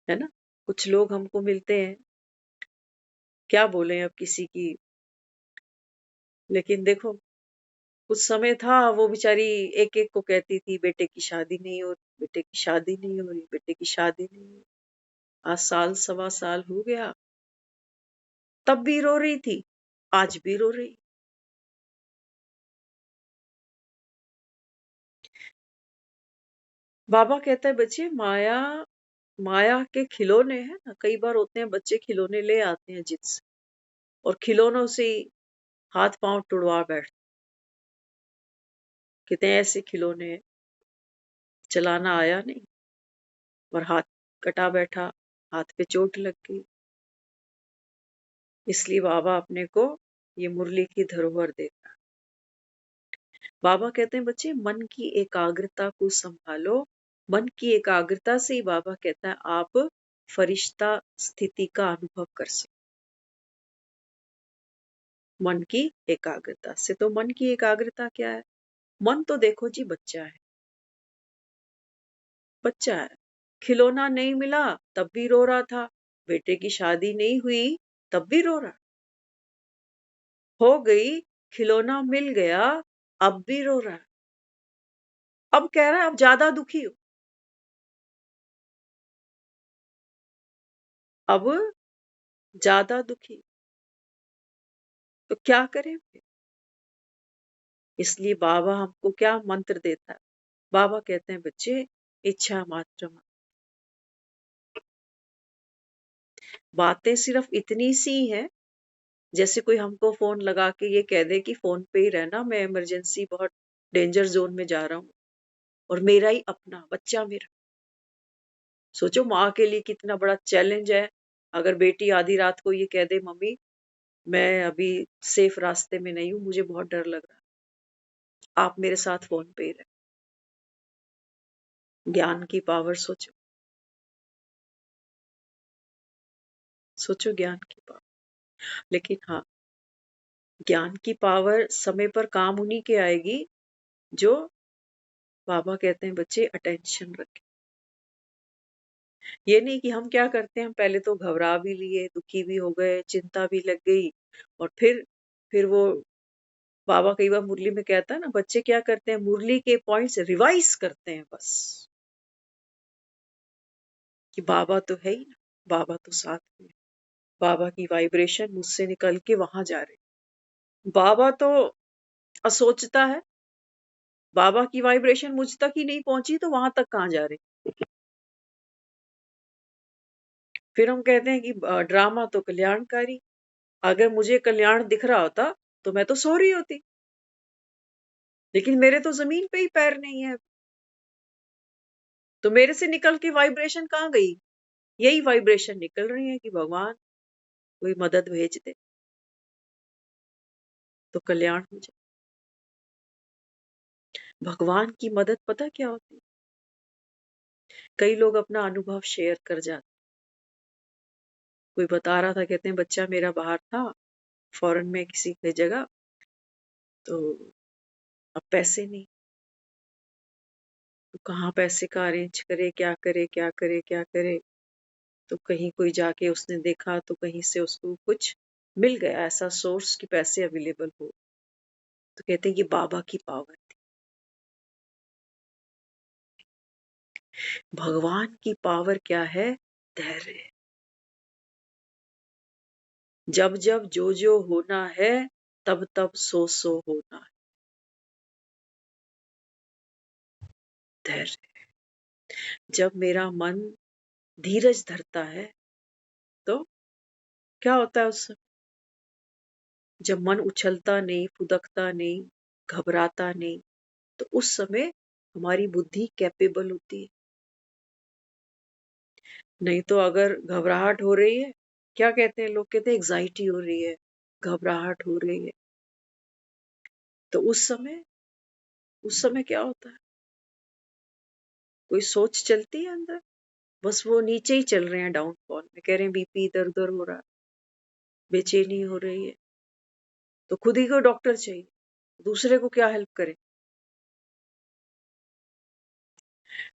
है ना। कुछ लोग हमको मिलते हैं, क्या बोले अब किसी की, लेकिन देखो कुछ समय था वो बेचारी एक एक को कहती थी बेटे की शादी नहीं हो रही, बेटे की शादी नहीं हो रही, बेटे की शादी नहीं हो रही। आज साल सवा साल हो गया, तब भी रो रही थी, आज भी रो रही। बाबा कहता है बच्चे माया, माया के खिलौने हैं ना, कई बार होते हैं बच्चे खिलौने ले आते हैं जिद से, और खिलौनों से ही हाथ पांव टुड़वा बैठते। कहते हैं ऐसे खिलौने चलाना आया नहीं और हाथ कटा बैठा, हाथ पे चोट लग गई। इसलिए बाबा अपने को ये मुरली की धरोहर देता। बाबा कहते हैं बच्चे मन की एकाग्रता को संभालो, मन की एकाग्रता से ही बाबा कहता है आप फरिश्ता स्थिति का अनुभव कर सकते। मन की एकाग्रता से, तो मन की एकाग्रता क्या है? मन तो देखो जी बच्चा है, बच्चा है। खिलौना नहीं मिला तब भी रो रहा था, बेटे की शादी नहीं हुई तब भी रो रहा, हो गई खिलौना मिल गया अब भी रो रहा, अब कह रहा है अब ज्यादा दुखी हो, अब ज्यादा दुखी, तो क्या करें फिर? इसलिए बाबा हमको क्या मंत्र देता है? बाबा कहते हैं बच्चे इच्छा मात्र मत। बातें सिर्फ इतनी सी है, जैसे कोई हमको फोन लगा के ये कह दे कि फोन पे ही रहना, मैं इमरजेंसी बहुत डेंजर जोन में जा रहा हूँ, और मेरा ही अपना बच्चा मेरा। सोचो माँ के लिए कितना बड़ा चैलेंज है, अगर बेटी आधी रात को ये कह दे मम्मी मैं अभी सेफ रास्ते में नहीं हूँ, मुझे बहुत डर लग रहा है, आप मेरे साथ फोन पे ही रहे। ज्ञान की पावर सोचो, सोचो ज्ञान की पावर। लेकिन हाँ, ज्ञान की पावर समय पर काम उन्हीं के आएगी जो, बाबा कहते हैं बच्चे अटेंशन रखें। ये नहीं कि हम क्या करते हैं, हम पहले तो घबरा भी लिए, दुखी भी हो गए, चिंता भी लग गई, और फिर वो बाबा कई बार मुरली में कहता है ना, बच्चे क्या करते हैं, मुरली के पॉइंट्स रिवाइज करते हैं बस, कि बाबा तो है ही ना, बाबा तो साथ में है, बाबा की वाइब्रेशन मुझसे निकल के वहां जा रही। बाबा तो असोचता है, बाबा की वाइब्रेशन मुझ तक ही नहीं पहुंची तो वहां तक कहां जा रही। फिर हम कहते हैं कि ड्रामा तो कल्याणकारी, अगर मुझे कल्याण दिख रहा होता तो मैं तो सो रही होती, लेकिन मेरे तो जमीन पे ही पैर नहीं है, तो मेरे से निकल के वाइब्रेशन कहाँ गई? यही वाइब्रेशन निकल रही है कि भगवान कोई मदद भेज दे तो कल्याण हो जाए। भगवान की मदद पता क्या होती है? कई लोग अपना अनुभव शेयर कर जाते, कोई बता रहा था, कहते हैं बच्चा मेरा बाहर था फॉरेन में किसी की जगह, तो अब पैसे नहीं, तो कहाँ पैसे का अरेंज करे, क्या करे क्या करे क्या करे। तो कहीं कोई जाके उसने देखा तो कहीं से उसको कुछ मिल गया ऐसा सोर्स कि पैसे अवेलेबल हो, तो कहते हैं ये बाबा की पावर थी। भगवान की पावर क्या है? धैर्य। जब जब जो जो होना है तब तब सो सो होना है। धैर्य। जब मेरा मन धीरज धरता है तो क्या होता है उस समय? जब मन उछलता नहीं, फुदकता नहीं, घबराता नहीं, तो उस समय हमारी बुद्धि कैपेबल होती है। नहीं तो अगर घबराहट हो रही है, क्या कहते हैं लोग, कहते हैं एग्जाइटी हो रही है, घबराहट हो रही है, तो उस समय क्या होता है? कोई सोच चलती है अंदर, बस वो नीचे ही चल रहे हैं, डाउनफॉल में, कह रहे हैं बीपी इधर उधर हो रहा है, बेचैनी हो रही है, तो खुद ही को डॉक्टर चाहिए, दूसरे को क्या हेल्प करे।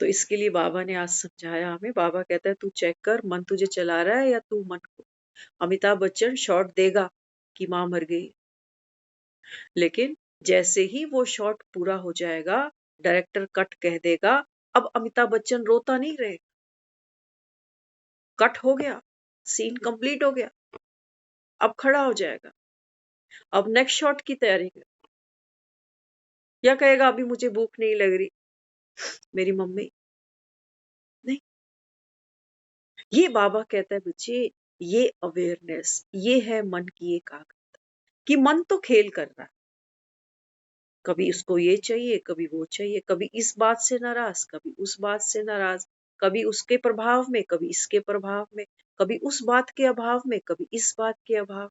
तो इसके लिए बाबा ने आज समझाया हमें। बाबा कहता है तू चेक कर मन तुझे चला रहा है या तू मन को। अमिताभ बच्चन शॉट देगा कि मां मर गई, लेकिन जैसे ही वो शॉट पूरा हो जाएगा, डायरेक्टर कट कह देगा, अब अमिताभ बच्चन रोता नहीं रहे, कट हो गया, सीन कंप्लीट हो गया, अब खड़ा हो जाएगा, अब नेक्स्ट शॉट की तैयारी कर। या कहेगा अभी मुझे भूख नहीं लग रही, मेरी मम्मी नहीं। ये बाबा कहता है बच्चे, ये अवेयरनेस, ये है मन की एकाग्रता, कि मन तो खेल कर रहा है, कभी उसको ये चाहिए, कभी वो चाहिए, कभी इस बात से नाराज, कभी उस बात से नाराज, कभी उसके प्रभाव में, कभी इसके प्रभाव में, कभी उस बात के अभाव में, कभी इस बात के अभाव।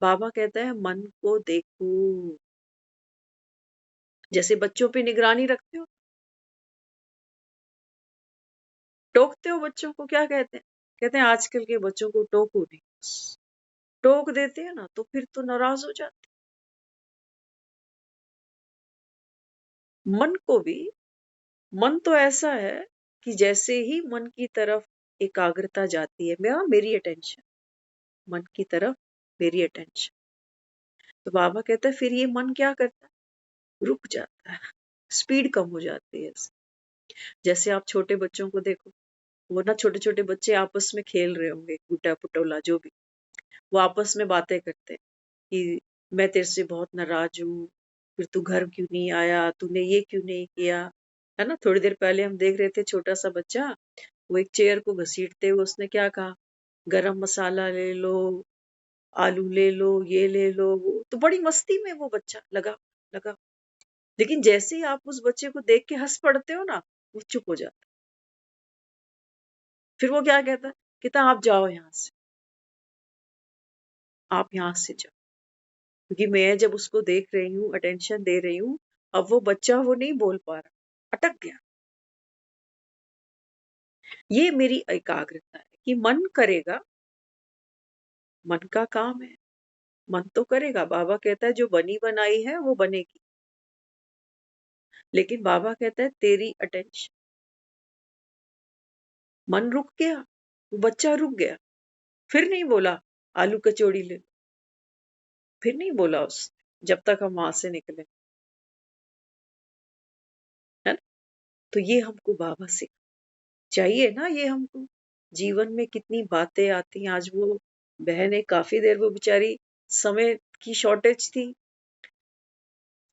बाबा कहता है मन को देखो, जैसे बच्चों पे निगरानी रखते हो, टोकते हो बच्चों को, क्या कहते हैं? कहते हैं आजकल के बच्चों को टोको नहीं, बस टोक देते हैं ना तो फिर तो नाराज हो जाते। मन को भी, मन तो ऐसा है कि जैसे ही मन की तरफ एकाग्रता जाती है, मेरी अटेंशन मन की तरफ, मेरी अटेंशन, तो बाबा कहता है फिर ये मन क्या करता है? रुक जाता है, स्पीड कम हो जाती है इससे। जैसे आप छोटे बच्चों को देखो, वो ना छोटे छोटे बच्चे आपस में खेल रहे होंगे, गुड्डा पटोला जो भी, वो आपस में बातें करते हैं कि मैं तेरे से बहुत नाराज हूँ, फिर तू घर क्यों नहीं आया, तूने ये क्यों नहीं किया, है ना। थोड़ी देर पहले हम देख रहे थे छोटा सा बच्चा, वो एक चेयर को घसीटते हुए उसने क्या कहा, गरम मसाला ले लो, आलू ले लो, ये ले लो, वो तो बड़ी मस्ती में वो बच्चा लगा लगा। लेकिन जैसे ही आप उस बच्चे को देख के हंस पड़ते हो ना, वो चुप हो जाता है। फिर वो क्या कहता है, कहता आप जाओ यहाँ से, आप यहाँ से जाओ, क्योंकि मैं जब उसको देख रही हूँ, अटेंशन दे रही हूँ, अब वो बच्चा वो नहीं बोल पा रहा, अटक गया। ये मेरी एकाग्रता है कि मन करेगा, मन का काम है, मन तो करेगा। बाबा कहता है जो बनी बनाई है वो बनेगी, लेकिन बाबा कहता है तेरी अटेंशन। मन रुक गया, वो बच्चा रुक गया, फिर नहीं बोला आलू कचौड़ी ले लो, फिर नहीं बोला उसने जब तक हम वहां से निकले, है ना? तो ये हमको बाबा सिखा चाहिए ना, ये हमको जीवन में कितनी बातें आती हैं। आज वो बहन है, काफी देर वो बेचारी, समय की शॉर्टेज थी,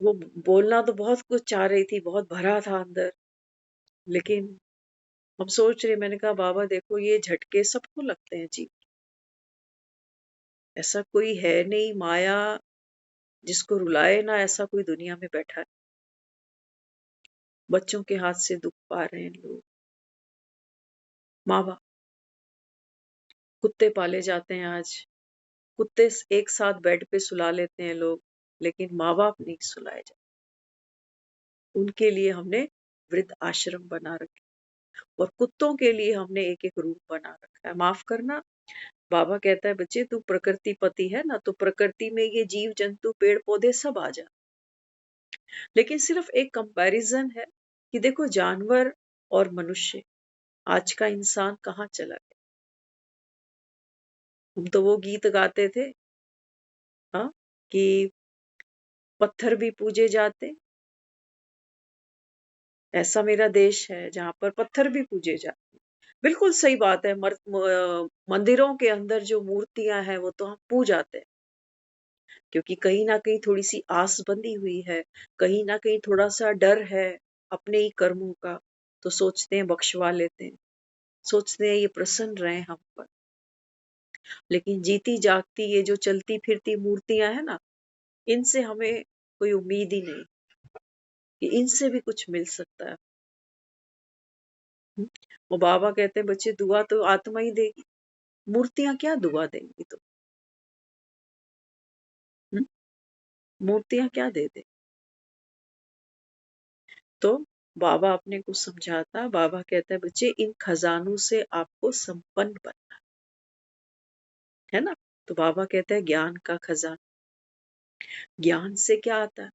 वो बोलना तो बहुत कुछ चाह रही थी, बहुत भरा था अंदर, लेकिन हम सोच रहे, मैंने कहा बाबा देखो ये झटके सबको लगते हैं जी, ऐसा कोई है नहीं, माया जिसको रुलाए ना, ऐसा कोई दुनिया में बैठा है। बच्चों के हाथ से दुख पा रहे हैं लोग, माँ बाप, कुत्ते पाले जाते हैं आज, कुत्ते एक साथ बेड पे सुला लेते हैं लोग, लेकिन माँ बाप नहीं सुलाए जाते। उनके लिए हमने वृद्ध आश्रम बना रखे, और कुत्तों के लिए हमने एक एक रूम बना रखा है। माफ करना, बाबा कहता है बच्चे तू प्रकृति पति है ना, तो प्रकृति में ये जीव जंतु पेड़ पौधे सब आ जा, लेकिन सिर्फ एक कंपैरिजन है कि देखो जानवर और मनुष्य, आज का इंसान कहाँ चला गया। हम तो वो गीत गाते थे, हाँ, कि पत्थर भी पूजे जाते, ऐसा मेरा देश है जहां पर पत्थर भी पूजे जाते। बिल्कुल सही बात है, मंदिरों के अंदर जो मूर्तियां हैं वो तो हम पूजाते हैं, क्योंकि कहीं ना कहीं थोड़ी सी आस बंधी हुई है, कहीं ना कहीं थोड़ा सा डर है अपने ही कर्मों का, तो सोचते हैं बख्शवा लेते हैं, सोचते हैं ये प्रसन्न रहे हम पर। लेकिन जीती जागती ये जो चलती फिरती मूर्तियां है ना, इनसे हमें कोई उम्मीद ही नहीं कि इनसे भी कुछ मिल सकता है। हम्म? वो बाबा कहते हैं बच्चे दुआ तो आत्मा ही देगी, मूर्तियां क्या दुआ देंगी, तो मूर्तियां क्या दे दे। तो बाबा अपने को समझाता, बाबा कहता है बच्चे इन खजानों से आपको संपन्न बनना है ना। तो बाबा कहता है ज्ञान का खजाना, ज्ञान से क्या आता है?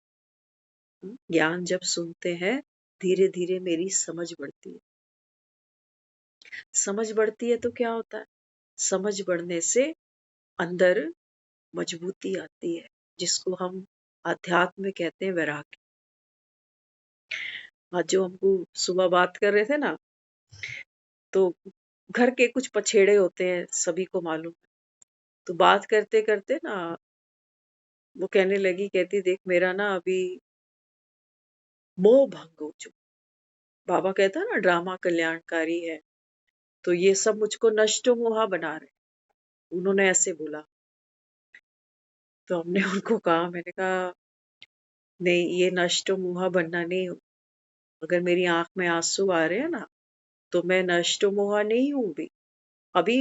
ज्ञान जब सुनते हैं, धीरे धीरे मेरी समझ बढ़ती है, समझ बढ़ती है तो क्या होता है? समझ बढ़ने से अंदर मजबूती आती है, जिसको हम अध्यात्म में कहते हैं वैराग्य। आज जो हमको सुबह बात कर रहे थे ना, तो घर के कुछ पछेड़े होते हैं, सभी को मालूम है। तो बात करते करते ना वो कहने लगी, कहती देख मेरा ना अभी मोह भंग हो चुका। बाबा कहता है ना ड्रामा कल्याणकारी है, तो ये सब मुझको नष्टो मोहा बना रहे, उन्होंने ऐसे बोला। तो हमने उनको कहा, मैंने कहा नहीं, ये नष्टो मोहा बनना नहीं हो। अगर मेरी आंख में आंसू आ रहे हैं ना, तो मैं नष्टो मोहा नहीं हूं भी। अभी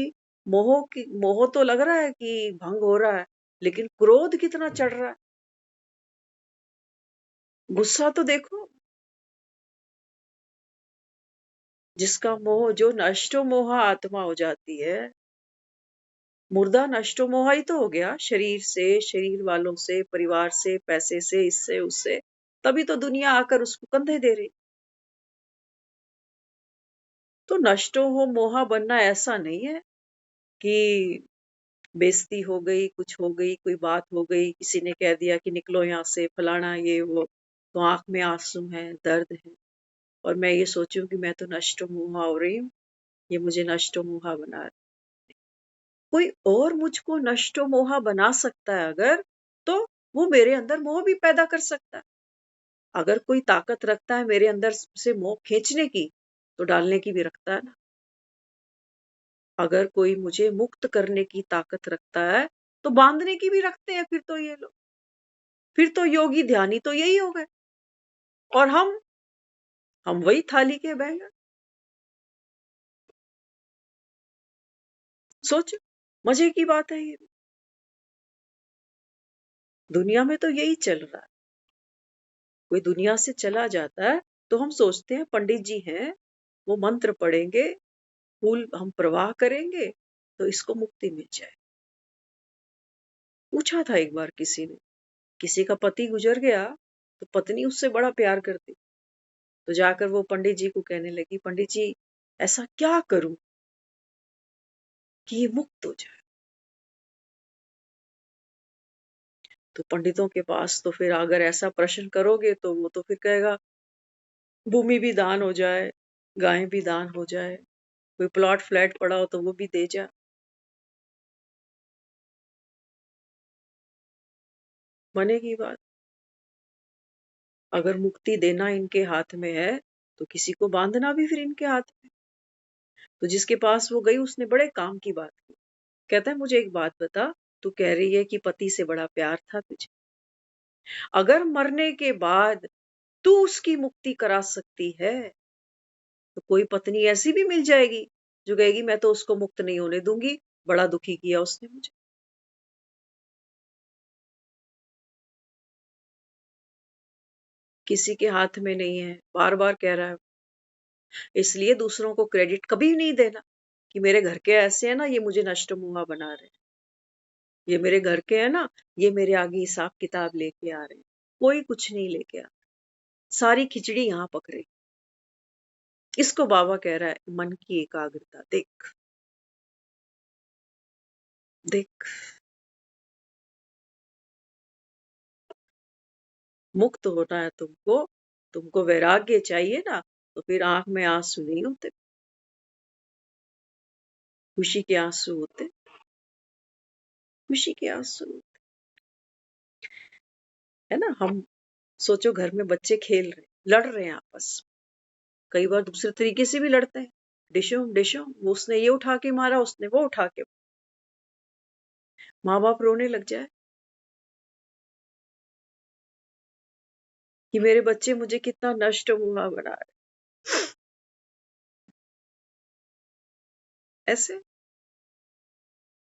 मोह तो लग रहा है कि भंग हो रहा है, लेकिन क्रोध कितना चढ़ रहा है, गुस्सा तो देखो। जिसका मोह, जो नष्टो मोहा आत्मा हो जाती है, मुर्दा नष्टो मोहा ही तो हो गया, शरीर से, शरीर वालों से, परिवार से, पैसे से, इससे उससे, तभी तो दुनिया आकर उसको कंधे दे रही। तो नष्टो हो मोहा बनना ऐसा नहीं है कि बेइज्जती हो गई, कुछ हो गई, कोई बात हो गई, किसी ने कह दिया कि निकलो यहाँ से, फलाना ये वो, तो आंख में आंसू है, दर्द है, और मैं ये सोचूं कि मैं तो नष्टो मोहा हो रही हूँ, ये मुझे नष्टो मोहा बना रहा है। कोई और मुझको नष्टो मोहा बना सकता है अगर, तो वो मेरे अंदर मोह भी पैदा कर सकता है। अगर कोई ताकत रखता है मेरे अंदर से मोह खींचने की, तो डालने की भी रखता है ना। अगर कोई मुझे मुक्त करने की ताकत रखता है, तो बांधने की भी रखते हैं फिर तो ये लोग। फिर तो योगी ध्यानी तो यही हो गए, और हम वही थाली के बैगन। सोचो, मजे की बात है ये। दुनिया में तो यही चल रहा है। कोई दुनिया से चला जाता है, तो हम सोचते हैं पंडित जी हैं, वो मंत्र पढ़ेंगे, फूल हम प्रवाह करेंगे, तो इसको मुक्ति मिल जाए। पूछा था एक बार किसी ने, किसी का पति गुजर गया, तो पत्नी उससे बड़ा प्यार करती, तो जाकर वो पंडित जी को कहने लगी, पंडित जी ऐसा क्या करूं कि ये मुक्त हो जाए। तो पंडितों के पास तो फिर अगर ऐसा प्रश्न करोगे तो वो तो फिर कहेगा भूमि भी दान हो जाए, गायें भी दान हो जाए, कोई प्लॉट फ्लैट पड़ा हो तो वो भी दे जा। बनेगी बात। अगर मुक्ति देना इनके हाथ में है तो किसी को बांधना भी फिर इनके हाथ में। तो जिसके पास वो गई उसने बड़े काम की बात की। कहता है मुझे एक बात बता, तू कह रही है कि पति से बड़ा प्यार था तुझे, अगर मरने के बाद तू उसकी मुक्ति करा सकती है तो कोई पत्नी ऐसी भी मिल जाएगी जो कहेगी मैं तो उसको मुक्त नहीं होने दूंगी, बड़ा दुखी किया उसने मुझे। किसी के हाथ में नहीं है, बार बार कह रहा है। इसलिए दूसरों को क्रेडिट कभी नहीं देना कि मेरे घर के ऐसे हैं ना, ये मुझे नष्ट मुआ बना रहे हैं, ये मेरे घर के हैं ना, ये मेरे आगे हिसाब किताब लेके आ रहे हैं। कोई कुछ नहीं लेके आ, सारी खिचड़ी यहाँ पक रही। इसको बाबा कह रहा है मन की एकाग्रता। देख देख, मुक्त होना है तुमको, तुमको वैराग्य चाहिए ना, तो फिर आंख में आंसू नहीं होते, खुशी के आंसू होते, खुशी के आंसू। है ना, हम सोचो घर में बच्चे खेल रहे, लड़ रहे हैं आपस, कई बार दूसरे तरीके से भी लड़ते हैं, डिशो डिशो, वो उसने ये उठा के मारा, उसने वो उठा के, माँ बाप रोने लग जाए कि मेरे बच्चे मुझे कितना नष्ट मुआ बना रहे। ऐसे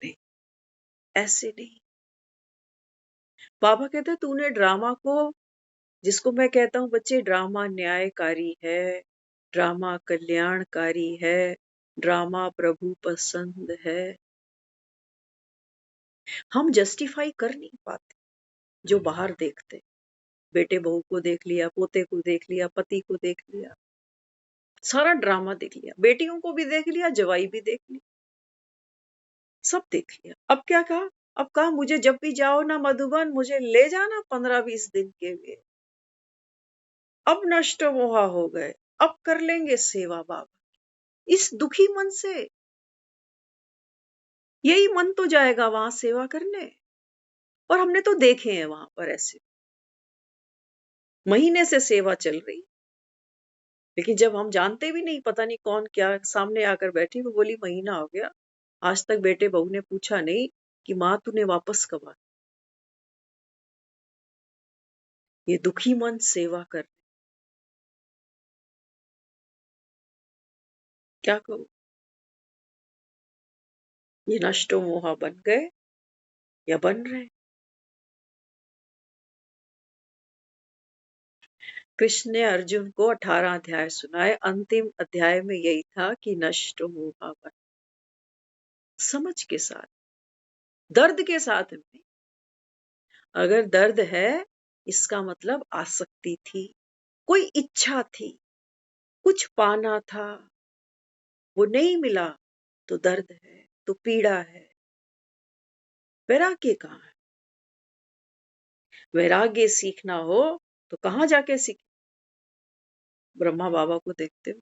नहीं, ऐसे नहीं। बाबा कहते तूने ड्रामा को, जिसको मैं कहता हूँ बच्चे ड्रामा न्यायकारी है, ड्रामा कल्याणकारी है, ड्रामा प्रभु पसंद है, हम जस्टिफाई कर नहीं पाते जो बाहर देखते। बेटे बहू को देख लिया, पोते को देख लिया, पति को देख लिया, सारा ड्रामा देख लिया, बेटियों को भी देख लिया, जवाई भी देख लिया, सब देख लिया। अब क्या कहा, अब कहा मुझे जब भी जाओ ना मधुबन, मुझे ले जाना 15-20 दिन के लिए। अब नष्ट मोहा हो गए, अब कर लेंगे सेवा बाबा। इस दुखी मन से, यही मन तो जाएगा वहां सेवा करने। और हमने तो देखे हैं वहां पर ऐसे महीने से सेवा चल रही, लेकिन जब हम जानते भी नहीं, पता नहीं कौन क्या सामने आकर बैठी, वो बोली महीना हो गया, आज तक बेटे बहू ने पूछा नहीं कि माँ तूने वापस कब आना। ये दुखी मन सेवा कर, क्या करूं। ये नष्टो मोहा बन गए या बन रहे। कृष्ण ने अर्जुन को 18 अध्याय सुनाए, अंतिम अध्याय में यही था कि नष्टो मोहा बन, समझ के साथ, दर्द के साथ में। अगर दर्द है इसका मतलब आसक्ति थी, कोई इच्छा थी, कुछ पाना था, वो नहीं मिला तो दर्द है, तो पीड़ा है। वैराग्य कहाँ है? वैराग्य सीखना हो तो कहाँ जाके सीख, ब्रह्मा बाबा को देखते हो,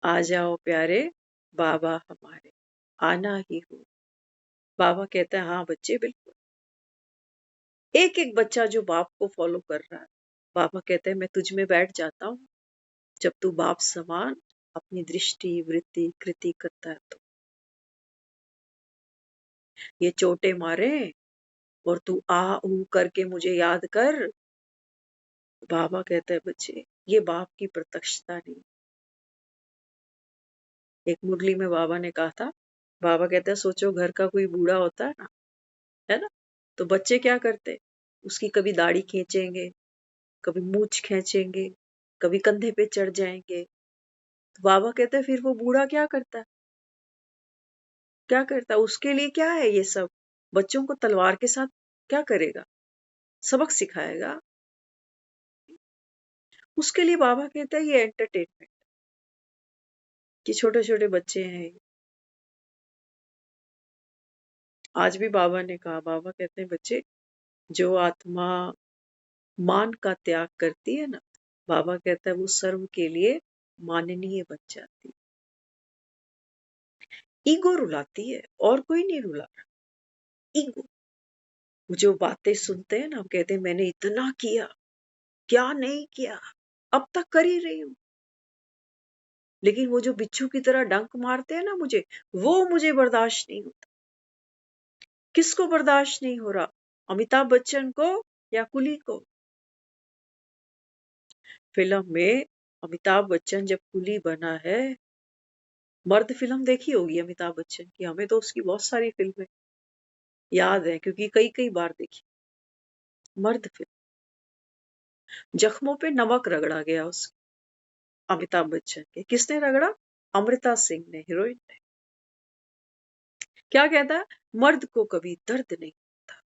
आ जाओ प्यारे बाबा हमारे, आना ही हो। बाबा कहता है हाँ बच्चे बिल्कुल। एक एक बच्चा जो बाप को फॉलो कर रहा है, बाबा कहते हैं मैं तुझ में बैठ जाता हूँ जब तू बाप समान अपनी दृष्टि वृत्ति कृति करता है। तो ये चोटे मारे और तू आ ऊ करके मुझे याद कर। बाबा कहता है बच्चे ये बाप की प्रत्यक्षता नहीं। एक मुरली में बाबा ने कहा था, बाबा कहता है सोचो घर का कोई बूढ़ा होता है ना, है ना, तो बच्चे क्या करते, उसकी कभी दाढ़ी खींचेंगे, कभी मूछ खींचेंगे, कभी कंधे पे चढ़ जाएंगे। तो बाबा कहते हैं फिर वो बूढ़ा क्या करता है, क्या करता है, उसके लिए क्या है ये सब, बच्चों को तलवार के साथ क्या करेगा, सबक सिखाएगा। उसके लिए बाबा कहता है ये एंटरटेनमेंट, कि छोटे छोटे बच्चे हैं, आज भी बाबा ने कहा, बाबा कहते हैं बच्चे, जो आत्मा मान का त्याग करती है ना, बाबा कहता है वो सर्व के लिए माननीय बन जाती है। ईगो रुलाती है, और कोई नहीं रुला रहा। ईगो, जो बातें सुनते हैं ना, हम कहते हैं मैंने इतना किया, क्या नहीं किया, अब तक कर ही रही हूं, लेकिन वो जो बिच्छू की तरह डंक मारते हैं ना मुझे, वो मुझे बर्दाश्त नहीं होता। किसको बर्दाश्त नहीं हो रहा? अमिताभ बच्चन को या कुली को? फिल्म में अमिताभ बच्चन जब कुली बना है, मर्द फिल्म देखी होगी अमिताभ बच्चन की, हमें तो उसकी बहुत सारी फिल्में याद है क्योंकि कई कई बार देखी। मर्द फिल्म, जख्मों पे नमक रगड़ा गया उस अमिताभ बच्चन के। किसने रगड़ा? अमृता सिंह ने, हीरोइन ने। क्या कहता है? मर्द को कभी दर्द नहीं होता।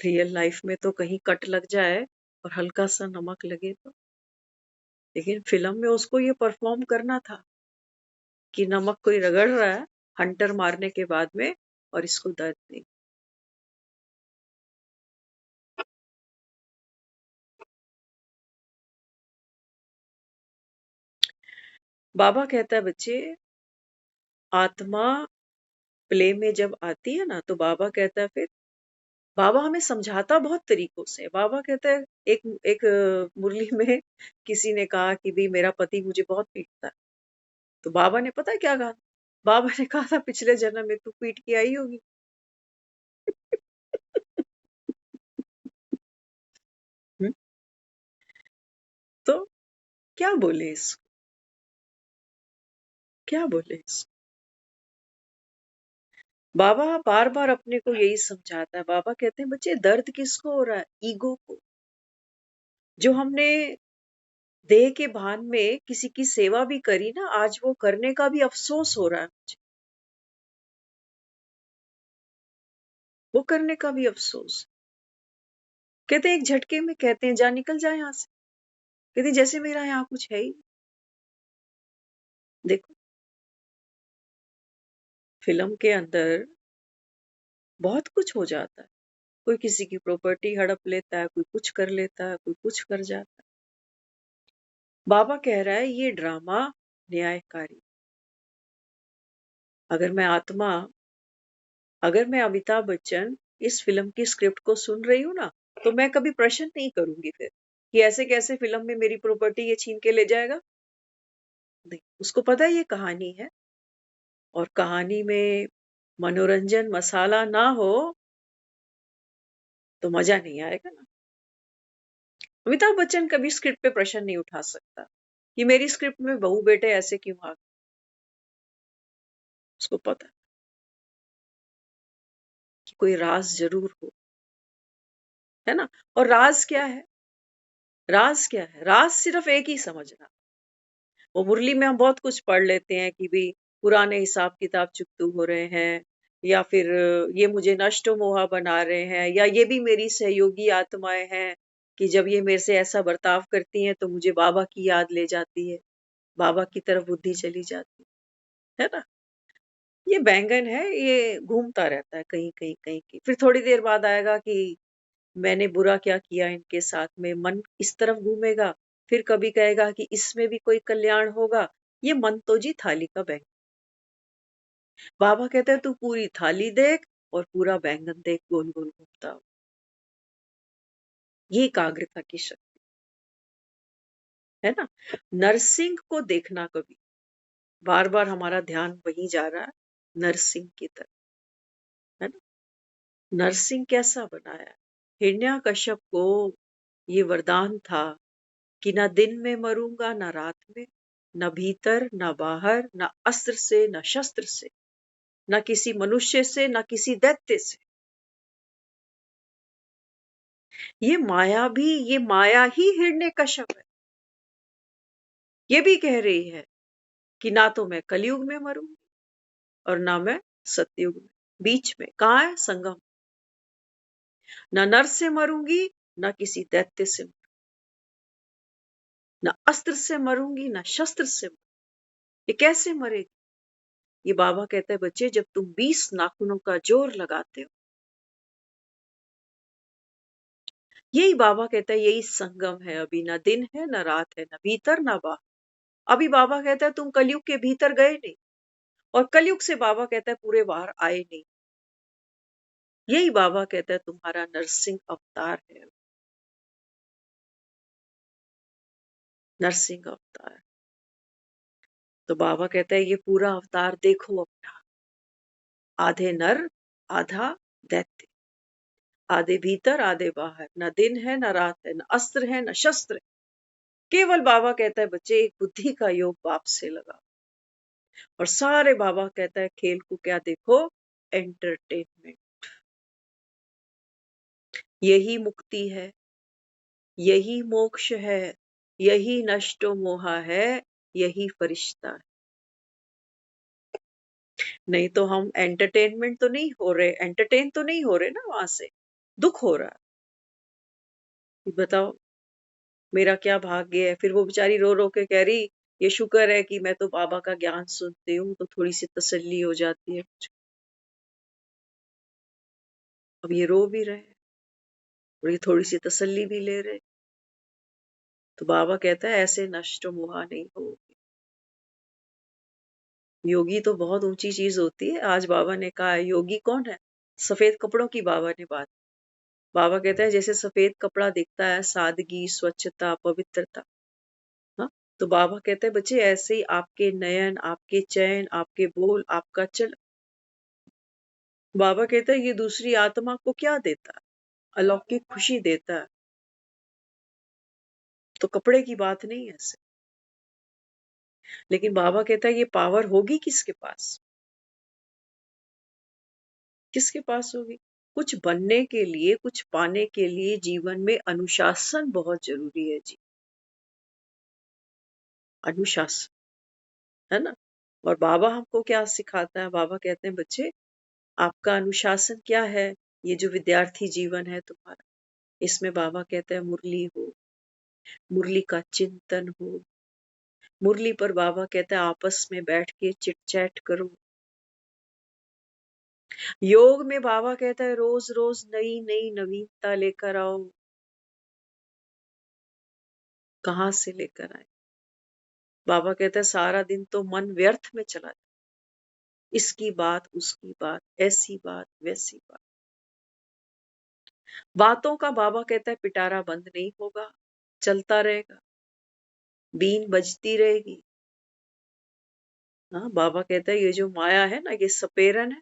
रियल लाइफ में तो कहीं कट लग जाए और हल्का सा नमक लगे तो, लेकिन फिल्म में उसको ये परफॉर्म करना था कि नमक कोई रगड़ रहा है हंटर मारने के बाद में और इसको दर्द नहीं। बाबा कहता है बच्चे, आत्मा प्ले में जब आती है ना, तो बाबा कहता है, फिर बाबा हमें समझाता बहुत तरीकों से। बाबा कहता है, एक एक मुरली में किसी ने कहा कि भाई मेरा पति मुझे बहुत पीटता है, तो बाबा ने पता है क्या कहा? बाबा ने कहा था पिछले जन्म में तू पीट के आई होगी। हम्म, तो क्या बोले इसको, क्या बोले इसको? बाबा बार बार अपने को यही समझाता है। बाबा कहते हैं बच्चे, दर्द किसको हो रहा है? ईगो को। जो हमने देह के भान में किसी की सेवा भी करी ना, आज वो करने का भी अफसोस हो रहा है मुझे, वो करने का भी अफसोस। कहते हैं एक झटके में, कहते हैं जा निकल जाए यहां से, कहते हैं जैसे मेरा यहाँ कुछ है ही। देखो, फिल्म के अंदर बहुत कुछ हो जाता है। कोई किसी की प्रॉपर्टी हड़प लेता है, कोई कुछ कर लेता है, कोई कुछ कर जाता है। बाबा कह रहा है ये ड्रामा न्यायकारी। अगर मैं आत्मा, अगर मैं अमिताभ बच्चन इस फिल्म की स्क्रिप्ट को सुन रही हूँ ना, तो मैं कभी प्रश्न नहीं करूंगी फिर कि ऐसे कैसे फिल्म में मेरी प्रॉपर्टी ये छीन के ले जाएगा। नहीं, उसको पता है ये कहानी है, और कहानी में मनोरंजन मसाला ना हो तो मजा नहीं आएगा ना। अमिताभ बच्चन कभी स्क्रिप्ट पे प्रश्न नहीं उठा सकता कि मेरी स्क्रिप्ट में बहू बेटे ऐसे क्यों आ गए। उसको पता है कि कोई राज जरूर हो, है ना। और राज क्या है? राज क्या है? राज सिर्फ एक ही समझना। वो मुरली में हम बहुत कुछ पढ़ लेते हैं कि भाई पुराने हिसाब किताब चुकतू हो रहे हैं, या फिर ये मुझे नष्ट मोहा बना रहे हैं, या ये भी मेरी सहयोगी आत्माएं हैं कि जब ये मेरे से ऐसा बर्ताव करती हैं तो मुझे बाबा की याद ले जाती है, बाबा की तरफ बुद्धि चली जाती है ना। ये बैंगन है, ये घूमता रहता है कहीं कहीं कहीं की, फिर थोड़ी देर बाद आएगा कि मैंने बुरा क्या किया इनके साथ में, मन इस तरफ घूमेगा, फिर कभी कहेगा कि इसमें भी कोई कल्याण होगा। ये मन तो जी थाली का बैंगन। बाबा कहते हैं तू पूरी थाली देख और पूरा बैंगन देख, गोल गोल घूमता हुआ। ये एकाग्रता की शक्ति है ना। नरसिंह को देखना कभी, बार बार हमारा ध्यान वहीं जा रहा है, नरसिंह की तरफ, है ना। नरसिंह कैसा बनाया? हिरण्यकश्यप को ये वरदान था कि ना दिन में मरूंगा ना रात में, न भीतर न बाहर, न अस्त्र से न शस्त्र से, न किसी मनुष्य से न किसी दैत्य से। ये माया ही हिरण्यकश्यप है। ये भी कह रही है कि ना तो मैं कलयुग में मरूंगी और ना मैं सतयुग में, बीच में कहाँ है संगम। न नर से मरूंगी, न किसी दैत्य से, न अस्त्र से मरूंगी, न शस्त्र से। ये कैसे मरेगी? ये बाबा कहते हैं बच्चे, जब तुम 20 नाखूनों का जोर लगाते हो, यही बाबा कहता है, यही संगम है। अभी ना दिन है ना रात है, ना भीतर ना बाहर। अभी बाबा कहता है तुम कलयुग के भीतर गए नहीं, और कलयुग से बाबा कहता है पूरे बाहर आए नहीं। यही बाबा कहता है तुम्हारा नरसिंह अवतार है, नरसिंह अवतार। तो बाबा कहता है ये पूरा अवतार देखो अपना, आधे नर आधा दैत्य, आधे भीतर आधे बाहर, न दिन है न रात है, न अस्त्र है न शस्त्र है। केवल बाबा कहता है बच्चे एक बुद्धि का योग बाप से लगा, और सारे बाबा कहता है खेल को क्या देखो, एंटरटेनमेंट। यही मुक्ति है, यही मोक्ष है, यही नष्टो मोहा है, यही फरिश्ता है। नहीं तो हम एंटरटेनमेंट तो नहीं हो रहे, एंटरटेन तो नहीं हो रहे ना, वहां से दुख हो रहा है। बताओ मेरा क्या भाग्य है। फिर वो बेचारी रो रो के कह रही, ये शुक्र है कि मैं तो बाबा का ज्ञान सुनती हूँ, तो थोड़ी सी तसल्ली हो जाती है। अब ये रो भी रहे हैं और ये थोड़ी सी तसल्ली भी ले रहे। तो बाबा कहता है ऐसे नष्ट मोहा नहीं हो। योगी तो बहुत ऊंची चीज होती है। आज बाबा ने कहा है योगी कौन है, सफेद कपड़ों की बाबा ने बात। बाबा कहता है जैसे सफेद कपड़ा दिखता है, सादगी, स्वच्छता, पवित्रता, हाँ, तो बाबा कहते हैं बच्चे ऐसे ही आपके नयन, आपके चैन, आपके बोल, आपका चल। बाबा कहता है ये दूसरी आत्मा को क्या देता है, अलौकिक खुशी देता है। तो कपड़े की बात नहीं है ऐसे। लेकिन बाबा कहता है ये पावर होगी किसके पास, किसके पास होगी। कुछ बनने के लिए, कुछ पाने के लिए जीवन में अनुशासन बहुत जरूरी है जी, अनुशासन, है ना। और बाबा हमको क्या सिखाता है, बाबा कहते हैं बच्चे आपका अनुशासन क्या है। ये जो विद्यार्थी जीवन है तुम्हारा, इसमें बाबा कहते हैं मुरली हो, मुरली का चिंतन हो। मुरली पर बाबा कहते हैं आपस में बैठ के चिट चैट करो। योग में बाबा कहता है रोज रोज नई नई नवीनता लेकर आओ। कहां से लेकर आए। बाबा कहता है सारा दिन तो मन व्यर्थ में चला जाए, इसकी बात उसकी बात, ऐसी बात वैसी बात। बातों का बाबा कहता है पिटारा बंद नहीं होगा, चलता रहेगा, बीन बजती रहेगी। हाँ, बाबा कहता है ये जो माया है ना, ये सपेरन है।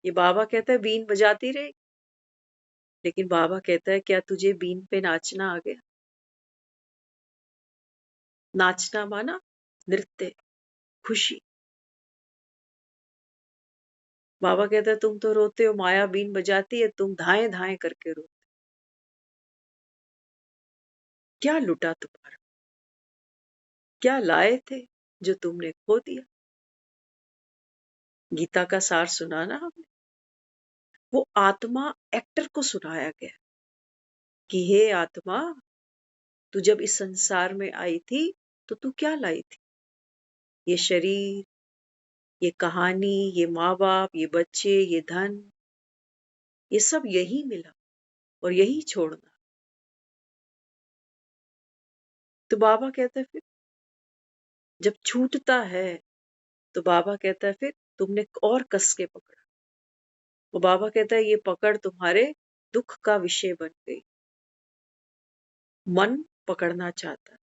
ये बाबा कहता है बीन बजाती रहेगी। लेकिन बाबा कहता है क्या तुझे बीन पे नाचना आ गया। नाचना माना नृत्य, खुशी। बाबा कहता है तुम तो रोते हो, माया बीन बजाती है, तुम धाए धाए करके रो। क्या लुटा तुम्हारा, क्या लाए थे जो तुमने खो दिया। गीता का सार सुना ना हमने। वो आत्मा एक्टर को सुनाया गया कि हे आत्मा, तू जब इस संसार में आई थी तो तू क्या लाई थी। ये शरीर, ये कहानी, ये माँ बाप, ये बच्चे, ये धन, ये सब यही मिला और यही छोड़ना। तो बाबा कहता है फिर जब छूटता है, तो बाबा कहता है फिर तुमने और कस के पकड़ा। वो बाबा कहता है ये पकड़ तुम्हारे दुख का विषय बन गई। मन पकड़ना चाहता है,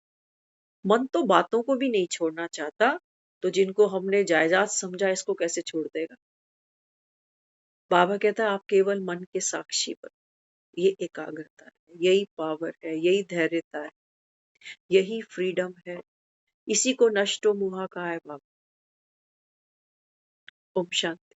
मन तो बातों को भी नहीं छोड़ना चाहता। तो जिनको हमने जायदाद समझा, इसको कैसे छोड़ देगा। बाबा कहता है आप केवल मन के साक्षी बनो। ये एकाग्रता है, यही पावर है, यही धैर्यता है, यही फ्रीडम है। इसी को नष्टो मुहा कहा है बाबा। ओम शांति।